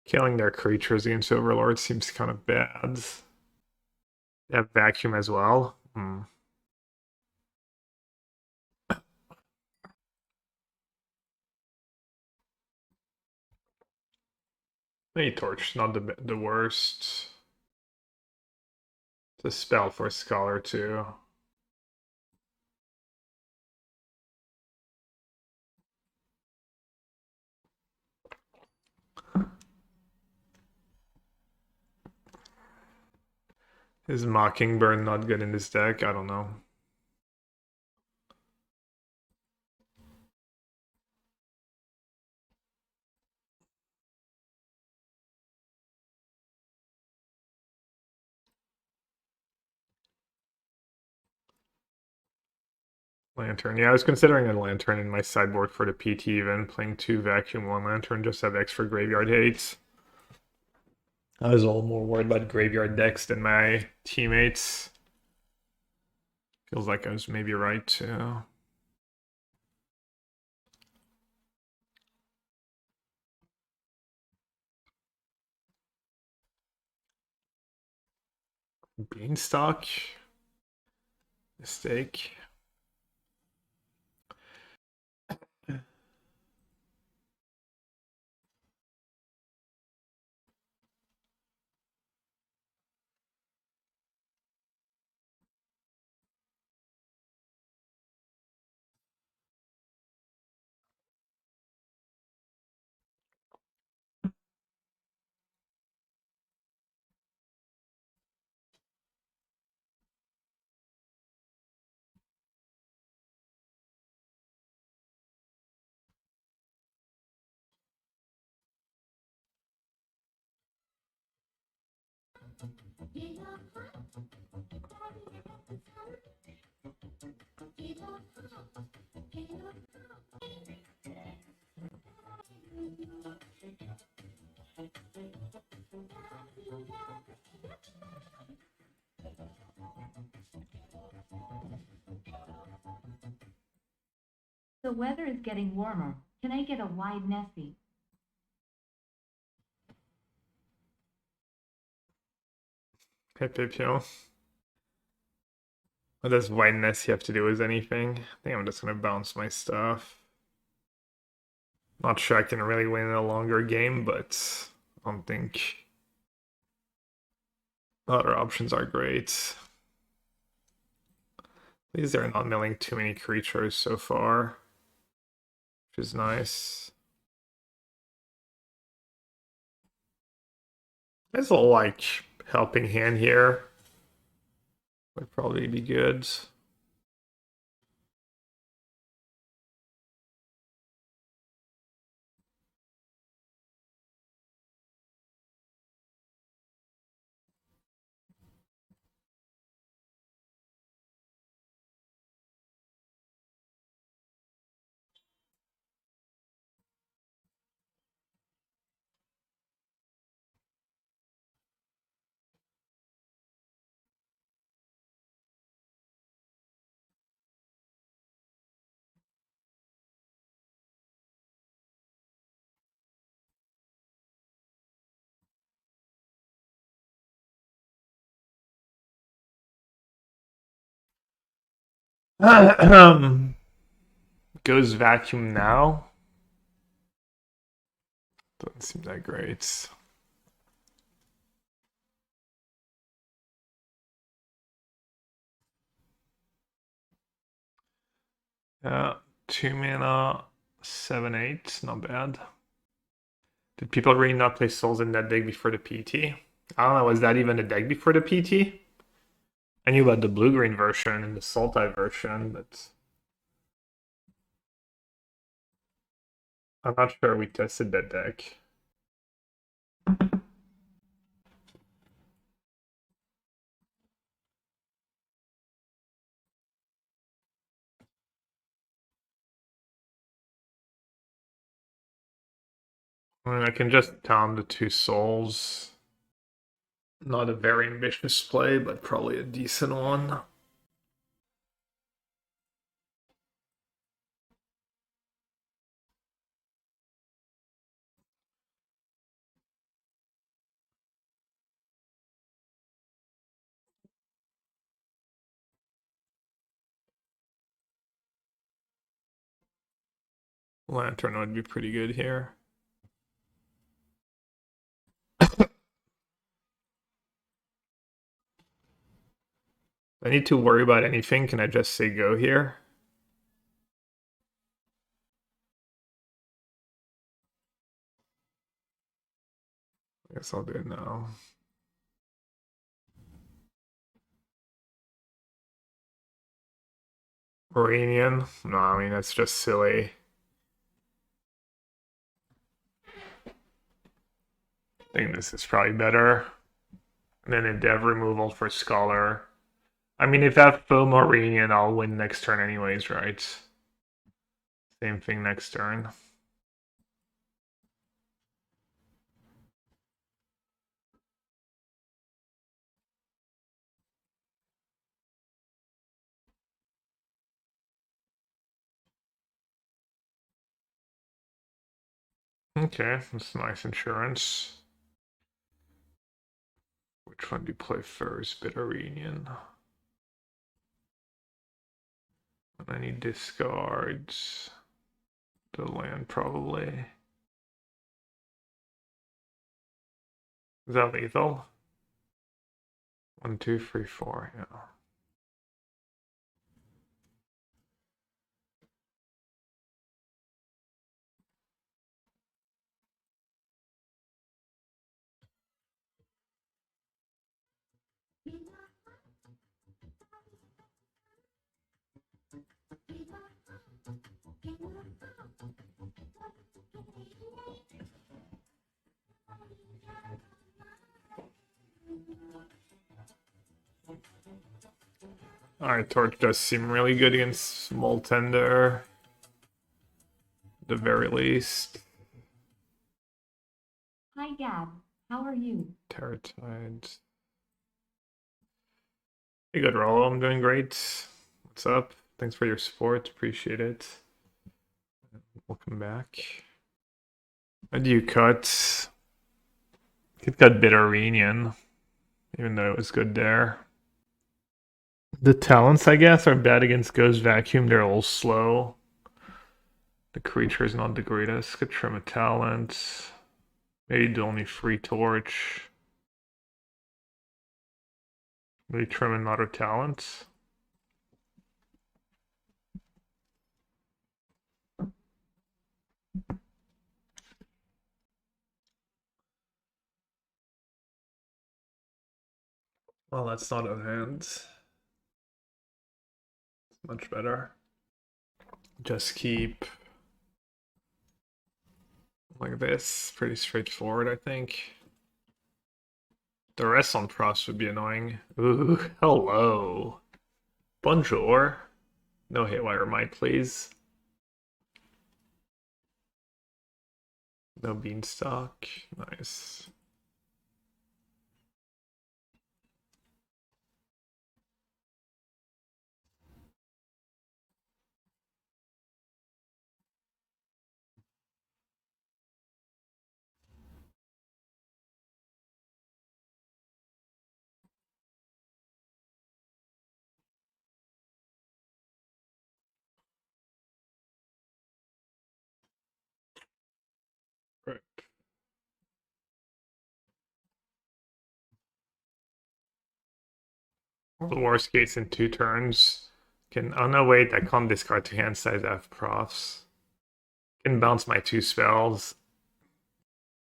Killing their creatures against Overlord seems kind of bad. They have vacuum as well. Hmm. Maybe torch, not the worst. It's a spell for Scholar too. Is Mockingbird not good in this deck? I don't know. Lantern. Yeah, I was considering a Lantern in my sideboard for the PT even. Playing 2 vacuum, 1 Lantern, just have extra graveyard hates. I was a little more worried about graveyard decks than my teammates. Feels like I was maybe right too. Beanstalk. Mistake. The weather is getting warmer. Can I get a wide Nassif? Hip hip yo. What does whiteness have to do with anything? I think I'm just gonna bounce my stuff. Not sure I can really win a longer game, but I don't think other options are great. At least they're not milling too many creatures so far, which is nice. There's a like helping hand here. Would probably be good. Goes vacuum now. Doesn't seem that great. Yeah, 2 mana, 7/8, not bad. Did people really not play Souls in that deck before the PT? I don't know, was that even a deck before the PT? I knew about the blue-green version and the Sultai version, but I'm not sure we tested that deck. I mean, I can just town the 2 souls. Not a very ambitious play, but probably a decent one. Lantern would be pretty good here. I need to worry about anything. Can I just say go here? I guess I'll do it now. Iranian? No, I mean, that's just silly. I think this is probably better. And then Endeav removal for Scholar. I mean, if I have FOMO Iranian, I'll win next turn anyways, right? Same thing next turn. Okay, that's nice insurance. Which one do you play first? Bitteranian. And then he discards the land, probably. Is that lethal? 1, 2, 3, 4, yeah. Alright, Torch does seem really good against Small Tender. At the very least. Hi, Gab. How are you? Terratide. Hey, good roll. I'm doing great. What's up? Thanks for your support. Appreciate it. Welcome back. What do you cut? Could cut Bitteranian, even though it was good there. The talents, I guess, are bad against Ghost Vacuum. They're all slow. The creature is not the greatest. Could trim a talent. Maybe the only free torch. Maybe trim another talent. Well, that's not a hand. Much better. Just keep like this. Pretty straightforward, I think. The rest on Prost would be annoying. Ooh, hello. Bonjour. No Haywire Might, please. No Beanstalk. Nice. Right. The worst case in 2 turns. Can, oh no, wait, I can't discard 2 hand size. I have Profs. Can bounce my 2 spells.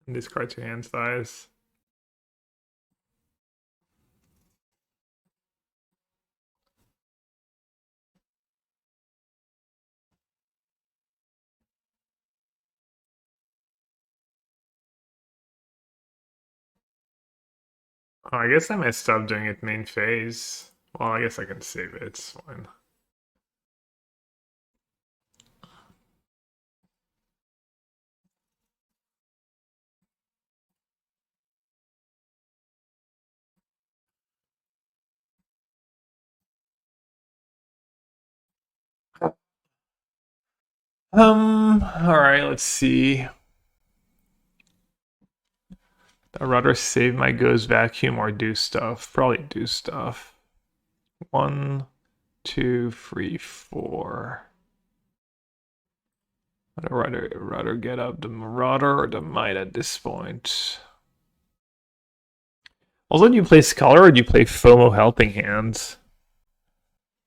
And discard 2 hand size. Oh, I guess I messed up doing it main phase. Well, I guess I can save it. It's fine. Alright, let's see. I'd rather save my Ghost Vacuum or do stuff. Probably do stuff. 1, 2, 3, 4. I'd rather get up the Marauder or the Might at this point. Also, do you play Scholar or do you play FOMO Helping Hands?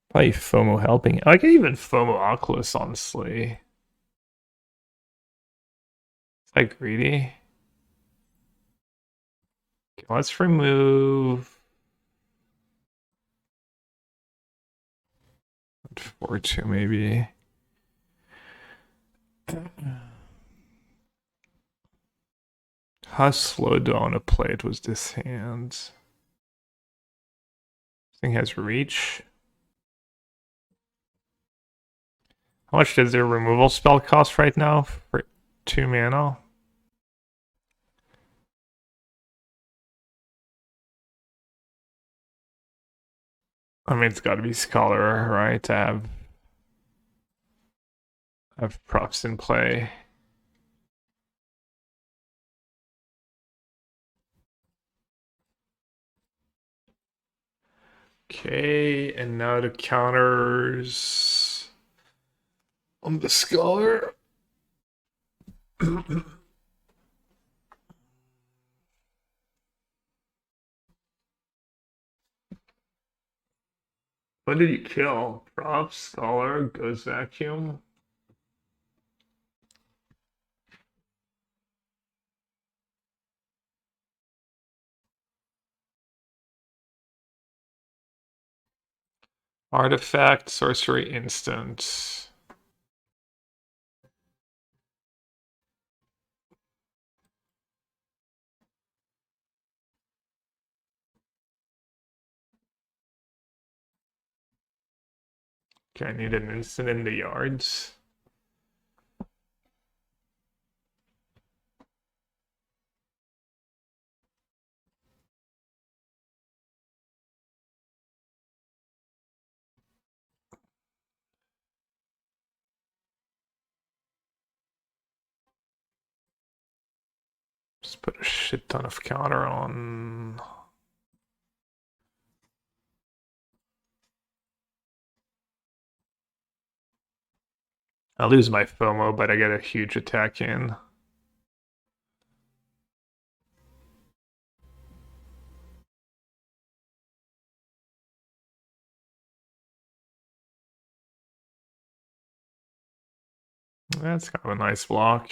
Probably FOMO Helping. I can even FOMO Oculus, honestly. Is that greedy? Okay, let's remove 4-2 maybe. How slow do I want to play it with this hand? This thing has reach. How much does their removal spell cost right now for 2 mana? I mean, it's got to be Scholar, right? To have Profts in play. Okay, and now the counters on the Scholar. What did you kill? Proft, Scholar, Ghost Vacuum? Artifact, Sorcery, Instant. Okay, I need an instant in the yards. Just put a shit ton of counter on. I lose my FOMO, but I get a huge attack in. That's kind of a nice block.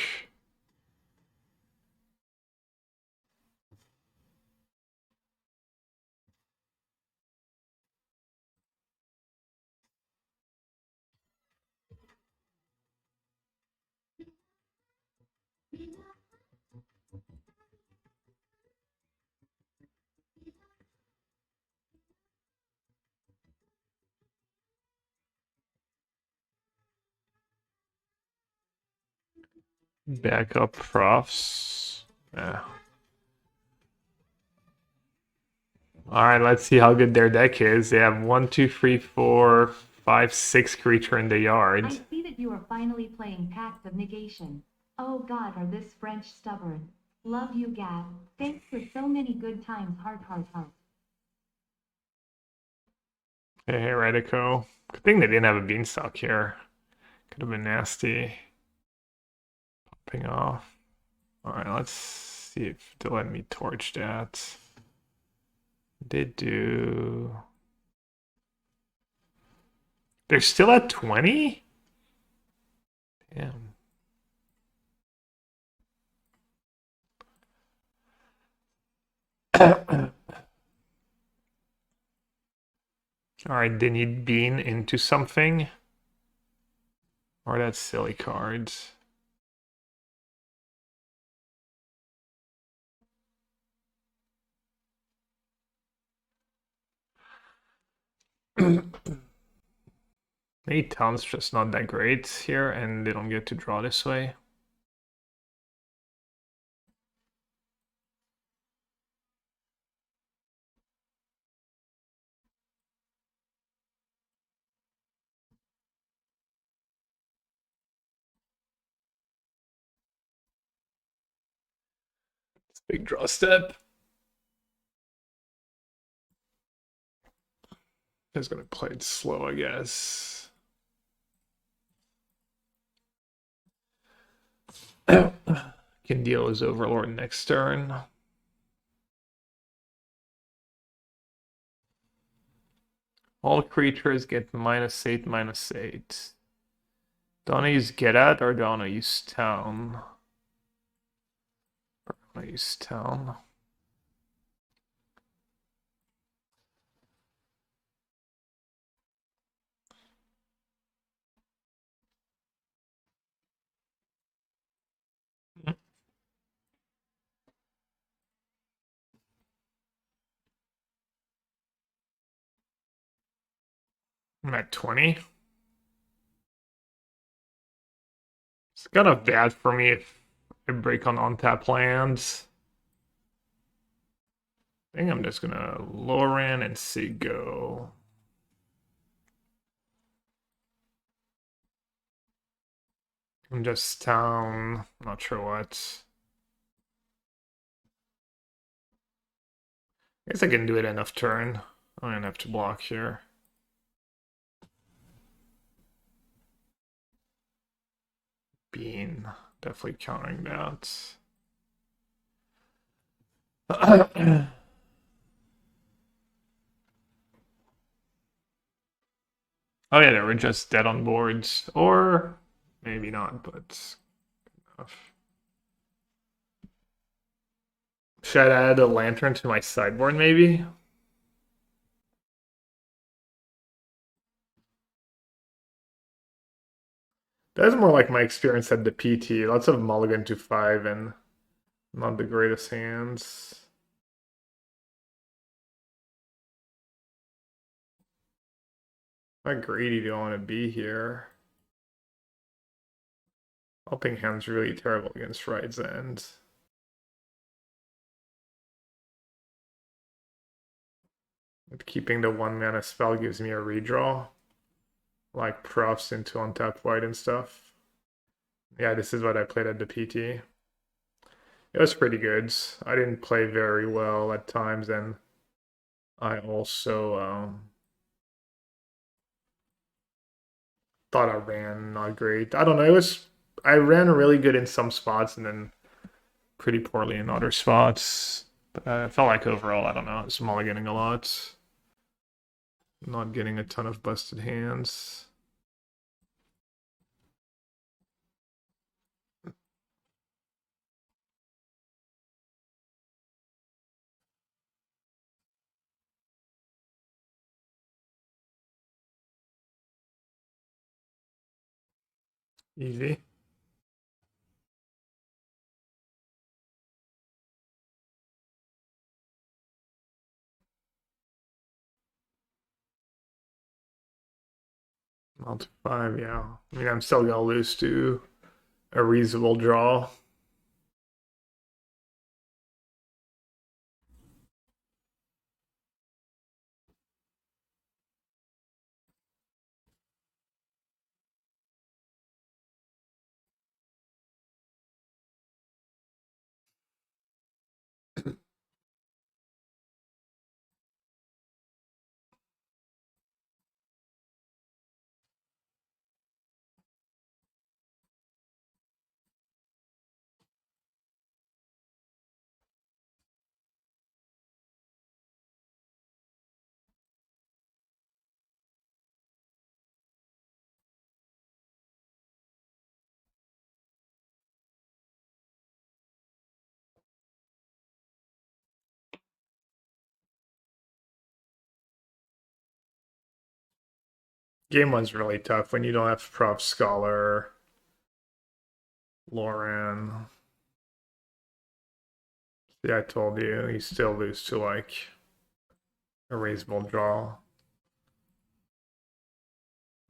Backup Profts. Yeah. Alright, let's see how good their deck is. They have 1, 2, 3, 4, 5, 6 creature in the yard. I see that you are finally playing Pact of Negation. Oh God, are this French stubborn. Love you, Gab. Thanks for so many good times, heart, heart, heart. Hey, Radico. Good thing they didn't have a beanstalk here. Could have been nasty. Popping off. Alright, let's see if they'll let me torch that. They do. They're still at 20? Damn. Alright, they need Bean into something. Or that's silly cards. Maybe Tom's just not that great here and they don't get to draw this way. It's a big draw step. He's gonna play it slow, I guess. Can deal his Overlord next turn. All creatures get -8, -8. Do I want to use Get At or do I want to use Town? I use Town. I'm at 20. It's kind of bad for me if I break on untap lands. I think I'm just gonna Loran and say go. I'm just Town, not sure what. I guess I can do it enough turn. I'm gonna have to block here. Bean, definitely countering that. Oh yeah, they were just dead on boards. Or maybe not, but enough. Should I add a lantern to my sideboard maybe? That's more like my experience at the PT. Lots of mulligan to 5 and not the greatest hands. How greedy do I want to be here? Helping hand's really terrible against Ride's End. But keeping the 1-mana spell gives me a redraw. Like Profts into untap white and stuff. Yeah, this is what I played at the PT. It was pretty good. I didn't play very well at times, and I also thought I ran not great. I don't know. I ran really good in some spots and then pretty poorly in other spots. But I felt like overall, I don't know, I was mulliganing a lot. Not getting a ton of busted hands. Easy. Not 5, yeah. I mean, I'm still gonna lose to a reasonable draw. Game 1's really tough when you don't have Prof Scholar, Loran. Yeah, I told you, you still lose to like a reasonable draw.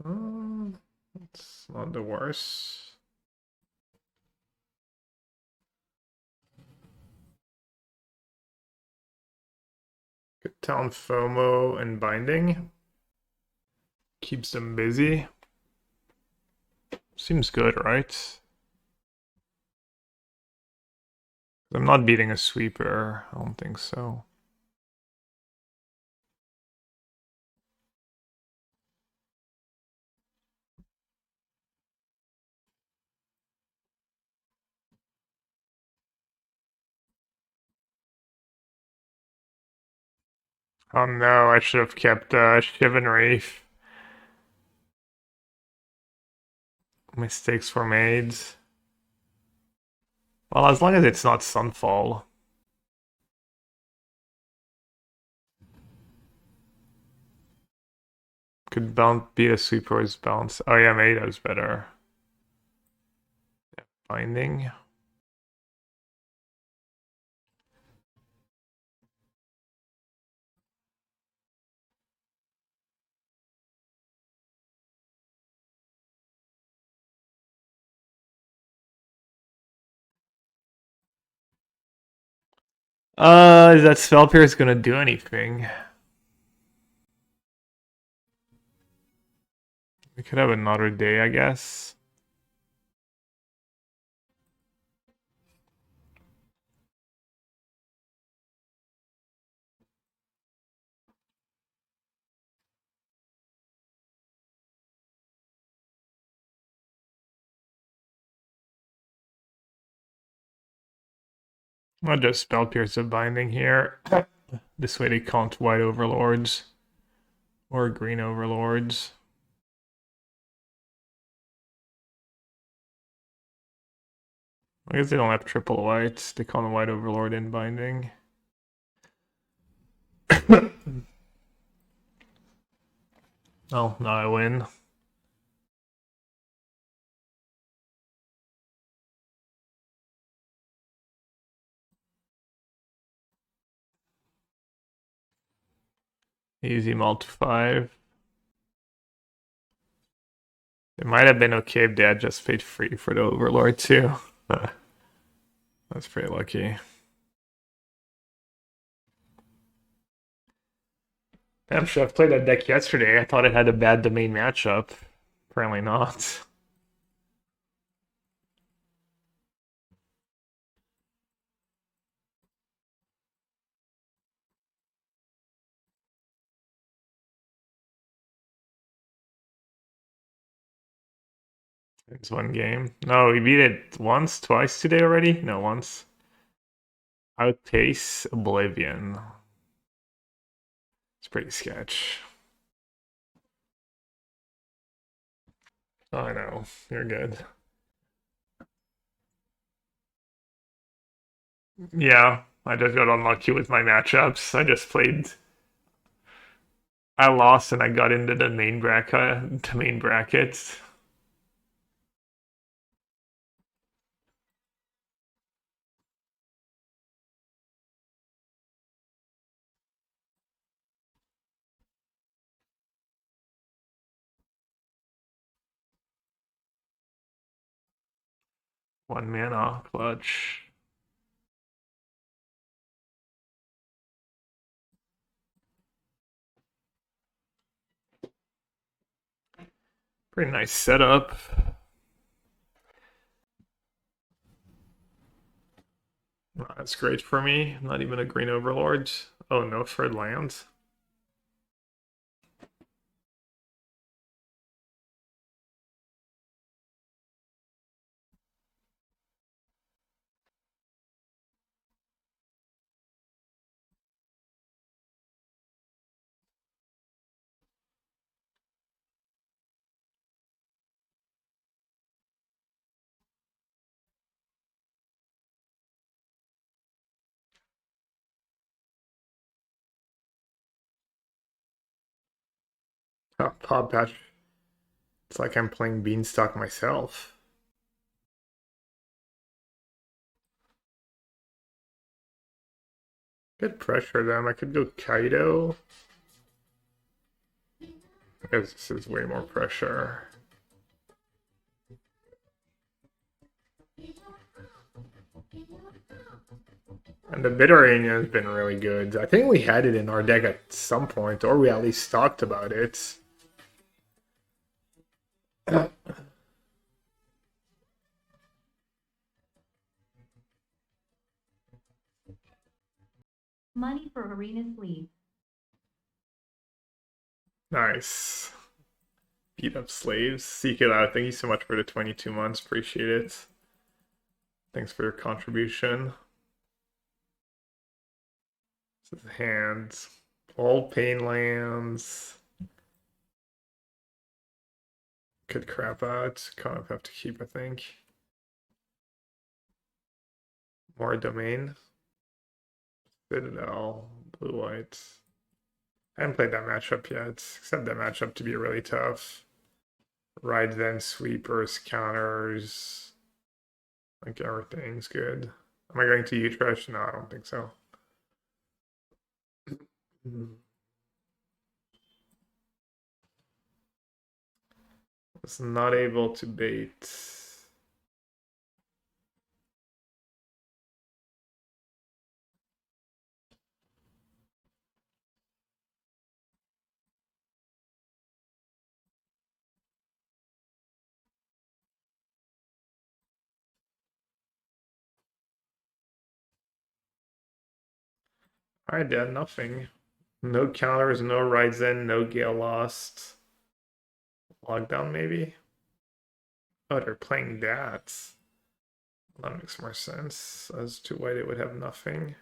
It's not the worst. Good Town FOMO and Binding. Keeps them busy. Seems good, right? I'm not beating a sweeper. I don't think so. Oh no, I should have kept Shivan Reef. Mistakes were made. Well, as long as it's not Sunfall. Could bounce be a sweeper's bounce. Oh yeah, Maida's better. Binding. Is that spell pierce gonna do anything? We could have another day, I guess. I'll just spell pierce a binding here. This way they can't white overlords or green overlords. I guess they don't have triple whites. They can't white overlord in binding. Oh, now I win. Easy multi 5. It might have been okay if they had just paid free for the overlord too. That's pretty lucky. Damn, should have played that deck yesterday. I thought it had a bad domain matchup. Apparently not. It's one game. No, we beat it once, twice today already? No, once. Outpace Oblivion. It's pretty sketch. Oh, I know. You're good. Yeah, I just got unlucky with my matchups. I just played. I lost and I got into the main bracket. The main bracket. One mana clutch. Pretty nice setup. That's great for me. Not even a green overlord. Oh, no third lands. Oh, Pod Patch. It's like I'm playing Beanstalk myself. Good pressure them. I could go Kaito. I guess this is way more pressure. And the Bitterania has been really good. I think we had it in our deck at some point, or we at least talked about it. Money for arena sleeve. Nice. Beat up slaves. Seek it out. Thank you so much for the 22 months. Appreciate it. Thanks for your contribution. This is hands. All pain lands. Could crap out. Kind of have to keep, I think. More domain. Citadel. Blue white. I haven't played that matchup yet. Except that matchup to be really tough. Ride then sweepers, counters. Like everything's good. Am I going to Utrecht? No, I don't think so. Was not able to bait. I did nothing. No counters, no rides in, no Gale lost. Lockdown maybe? Oh, they're playing that. That makes more sense as to why they would have nothing.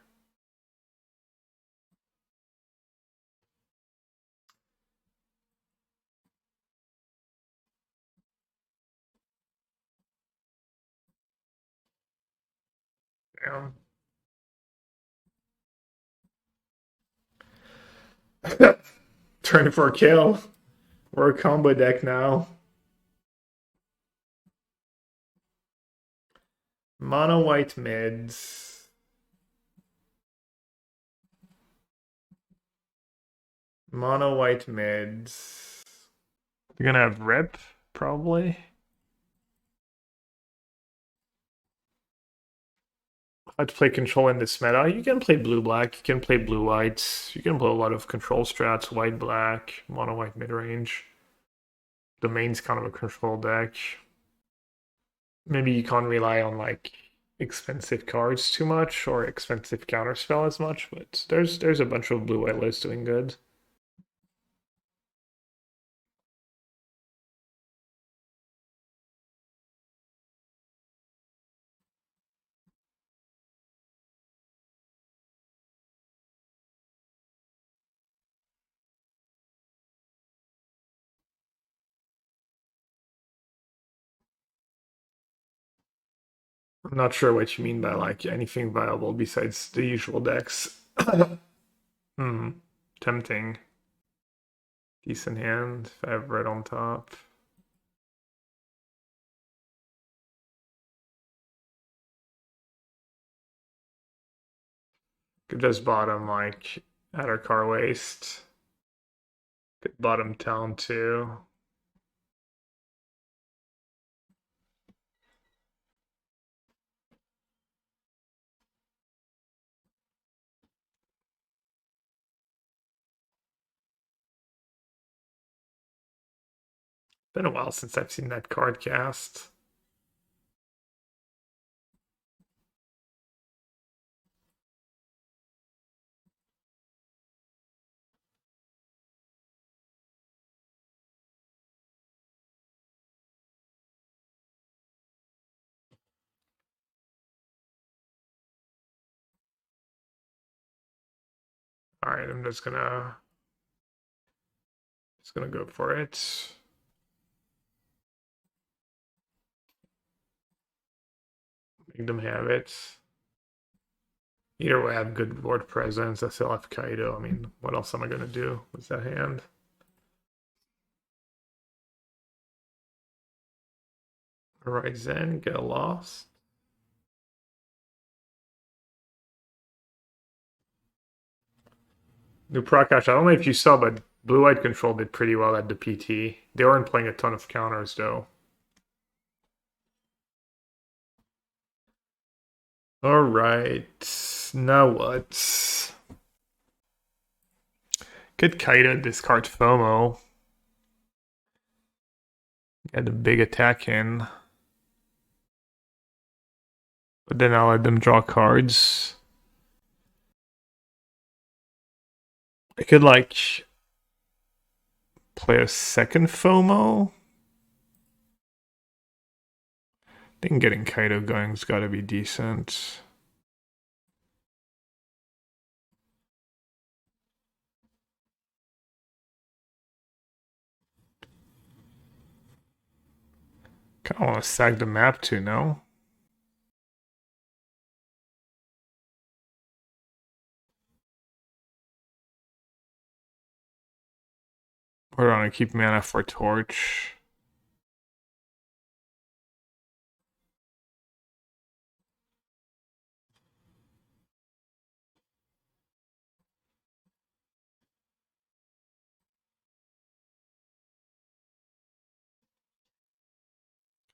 Damn. Turn for a kill. We're a combo deck now. Mono white mids. Mono white mids. You're gonna have rip, probably. How to play control in this meta? You can play blue black, you can play blue white, you can play a lot of control strats, white black, mono white mid range. The main's kind of a control deck. Maybe you can't rely on like expensive cards too much or expensive counterspell as much, but there's a bunch of blue white lists doing good. I'm not sure what you mean by like anything viable besides the usual decks. Hmm, tempting. Decent hand, if I have red on top. Could just bottom like Adarkar Wastes. Could bottom town too. Been a while since I've seen that card cast. All right, I'm just gonna go for it. Make them have it. Either way, I have good board presence. I still have Kaito. I mean, what else am I gonna do with that hand? Alright, Zen, get lost. New Prakash, I don't know if you saw, but Blue White Control did pretty well at the PT. They weren't playing a ton of counters though. Alright, now what? Could Kaito discard FOMO. Get a big attack in. But then I'll let them draw cards. I could like play a second FOMO. I think getting Kaito going's gotta be decent. I want to sack the map too, no? Or do I want to keep mana for Torch?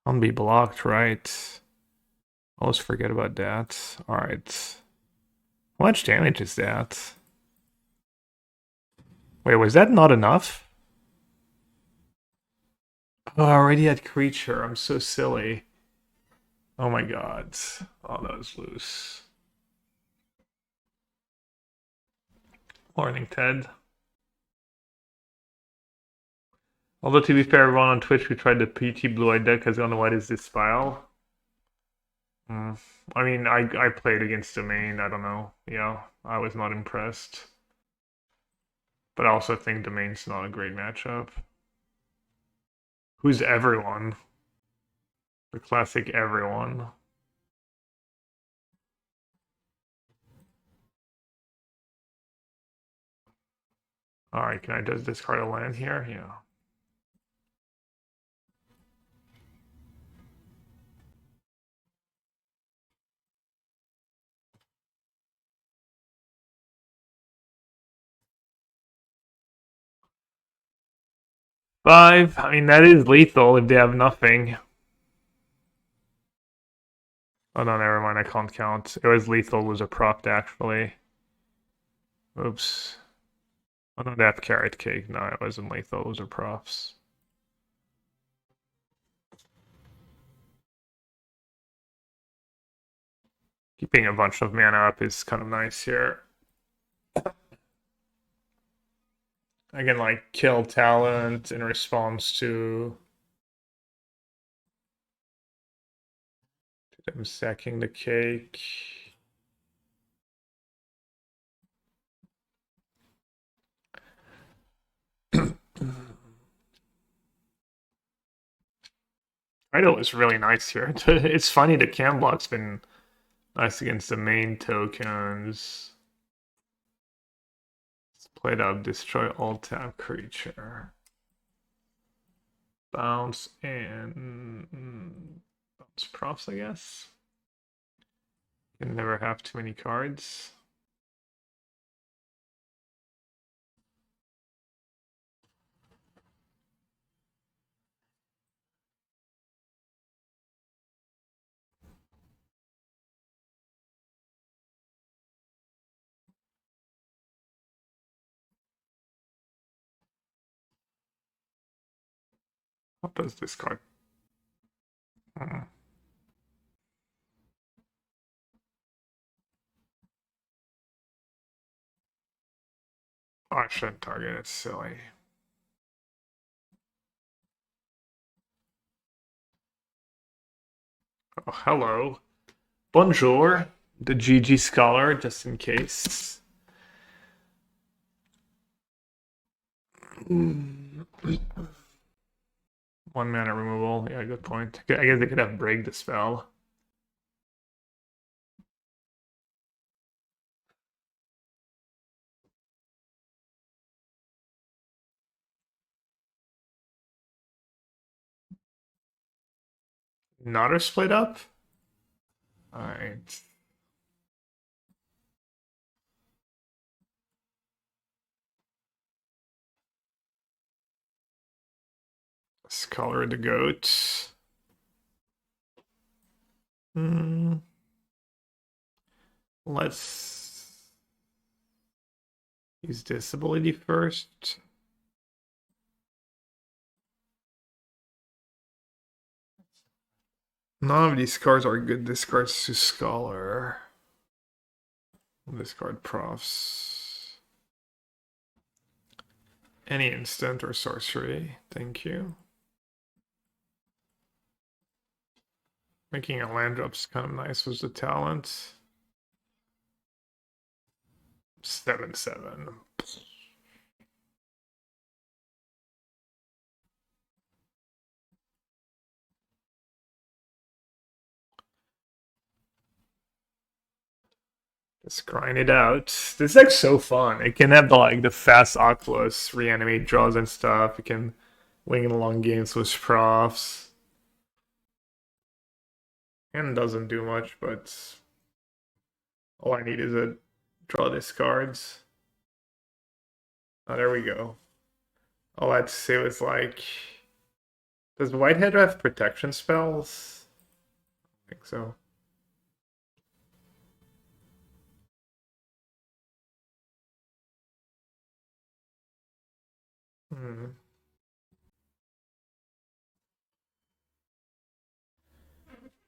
Can't be blocked, right? Always forget about that. Alright. How much damage is that? Wait, was that not enough? Oh, I already had creature. I'm so silly. Oh my god. Oh, that was loose. Morning, Ted. Although, to be fair, everyone on Twitch who tried the PT blue-eyed deck has gone, what is this file? I mean, I played against the main. I don't know. Yeah, I was not impressed. But I also think the main's not a great matchup. Who's everyone? The classic everyone. Alright, can I just discard a land here? Yeah. Five. I mean, that is lethal if they have nothing. Oh no, never mind. I can't count. It was lethal. It was a Proft actually. Oops. Oh no, they have carrot cake. No, it wasn't lethal. It was a Profts. Keeping a bunch of mana up is kind of nice here. I can like kill talent in response to them sacking the cake. Kaito is really nice here. It's funny the cam block's been nice against the main tokens. Let's play it up, destroy all tap creature. Bounce and bounce props, I guess. Can never have too many cards. What does this card? Oh, I shouldn't target, it's silly. Oh, hello. Bonjour, the GG Scholar, just in case. One mana removal, yeah, good point. I guess they could have break the spell. Not a split up? Alright. Scholar the goat. Let's use disability first. None of these cards are good discards to Scholar. Discard Profs. Any instant or sorcery. Thank you. Making a land drop's kind of nice was the talent. 7/7. Just grind it out. This deck's so fun. It can have the fast Oculus, reanimate draws and stuff. It can win long games with profs. And doesn't do much, but all I need is a draw these cards. Oh, there we go. All I had to say was does Whitehead have protection spells? I think so.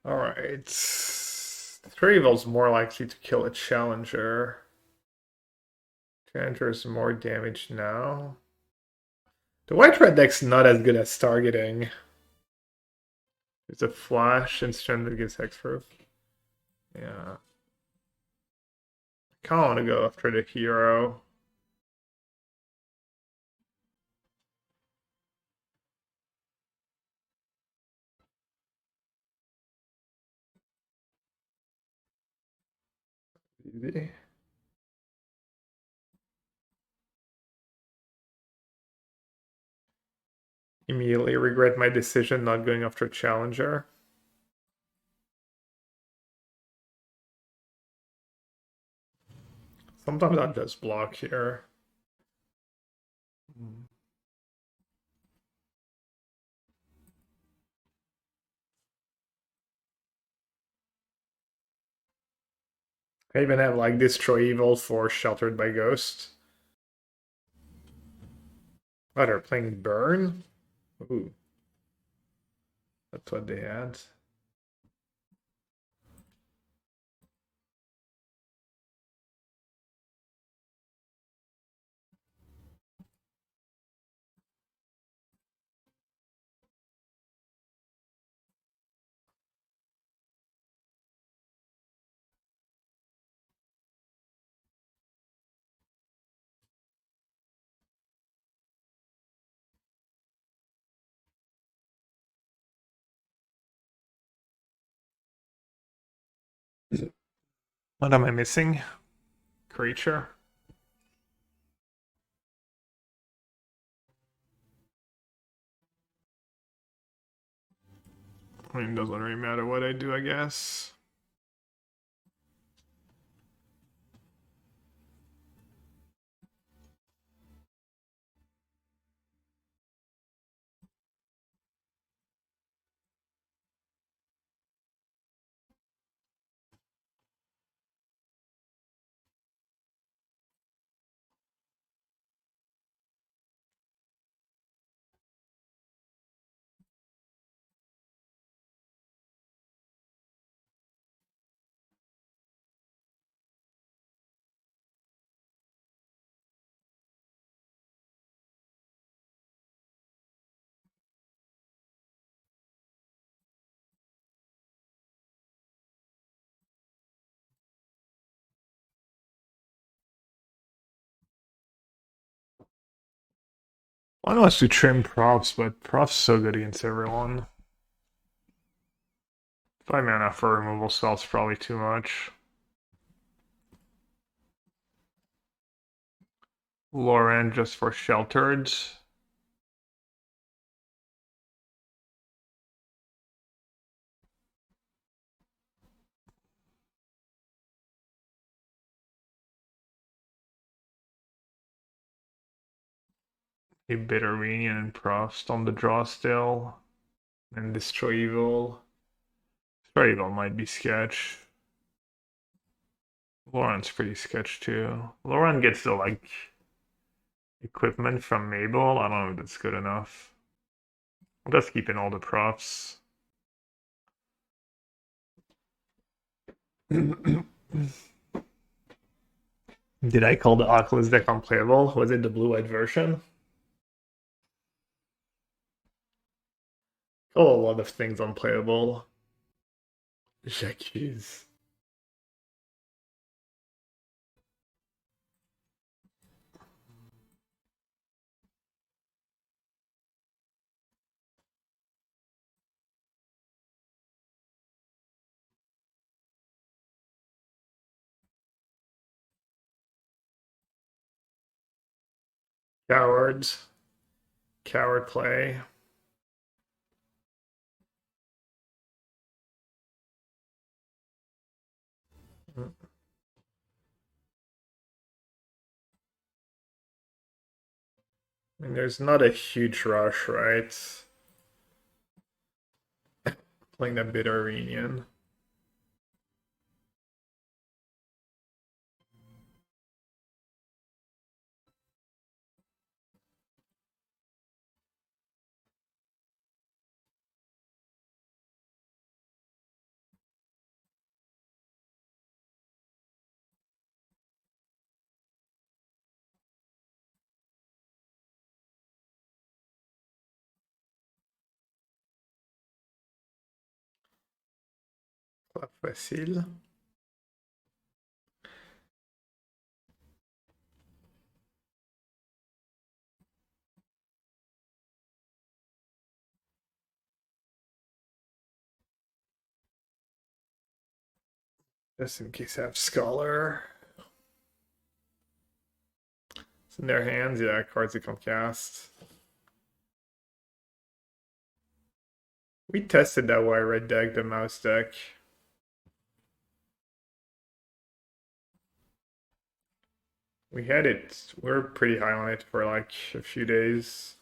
Alright. Three Evil's more likely to kill a challenger. Challenger is more damage now. The white-red deck's not as good as targeting. It's a flash instant that gives hexproof. Yeah. I kinda wanna go after the hero. Easy. Immediately regret my decision not going after challenger. Sometimes I'll just block here. I even have Destroy Evil for Sheltered by Ghost. Oh, they're playing Burn? Ooh. That's what they had. What am I missing? Creature? I mean, it doesn't really matter what I do, I guess. One wants to trim props, but props so good against everyone. 5 mana for removal spells probably too much. Loran just for sheltered. A Bitter Reunion and Prost on the draw still. And Destroy Evil. Destroy Evil might be sketch. Loran's pretty sketch too. Loran gets the equipment from Mabel. I don't know if that's good enough. I'm just keeping all the props. Did I call the Oculus deck unplayable? Was it the blue-white version? Oh, a lot of things unplayable. Jacques. Cowards. Coward play. I mean, there's not a huge rush, right? Playing that Bitter Reunion. Pas facile. Just in case I have Scholar. It's in their hands, yeah, cards they can cast. We tested that white red deck, the mouse deck. We had it, we're pretty high on it for like a few days.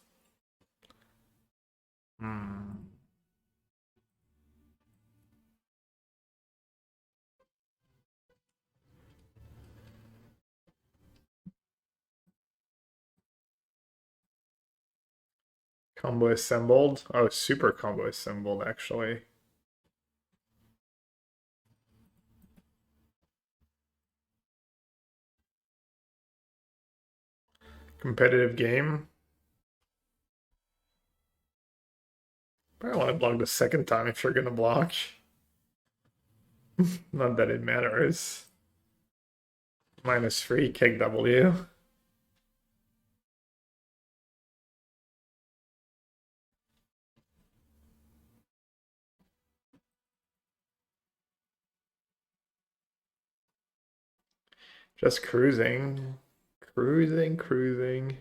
Combo assembled. Oh, super combo assembled, actually. Competitive game. I want to block the second time if you're gonna block. Not that it matters. -3, kick W. Just cruising. Cruising.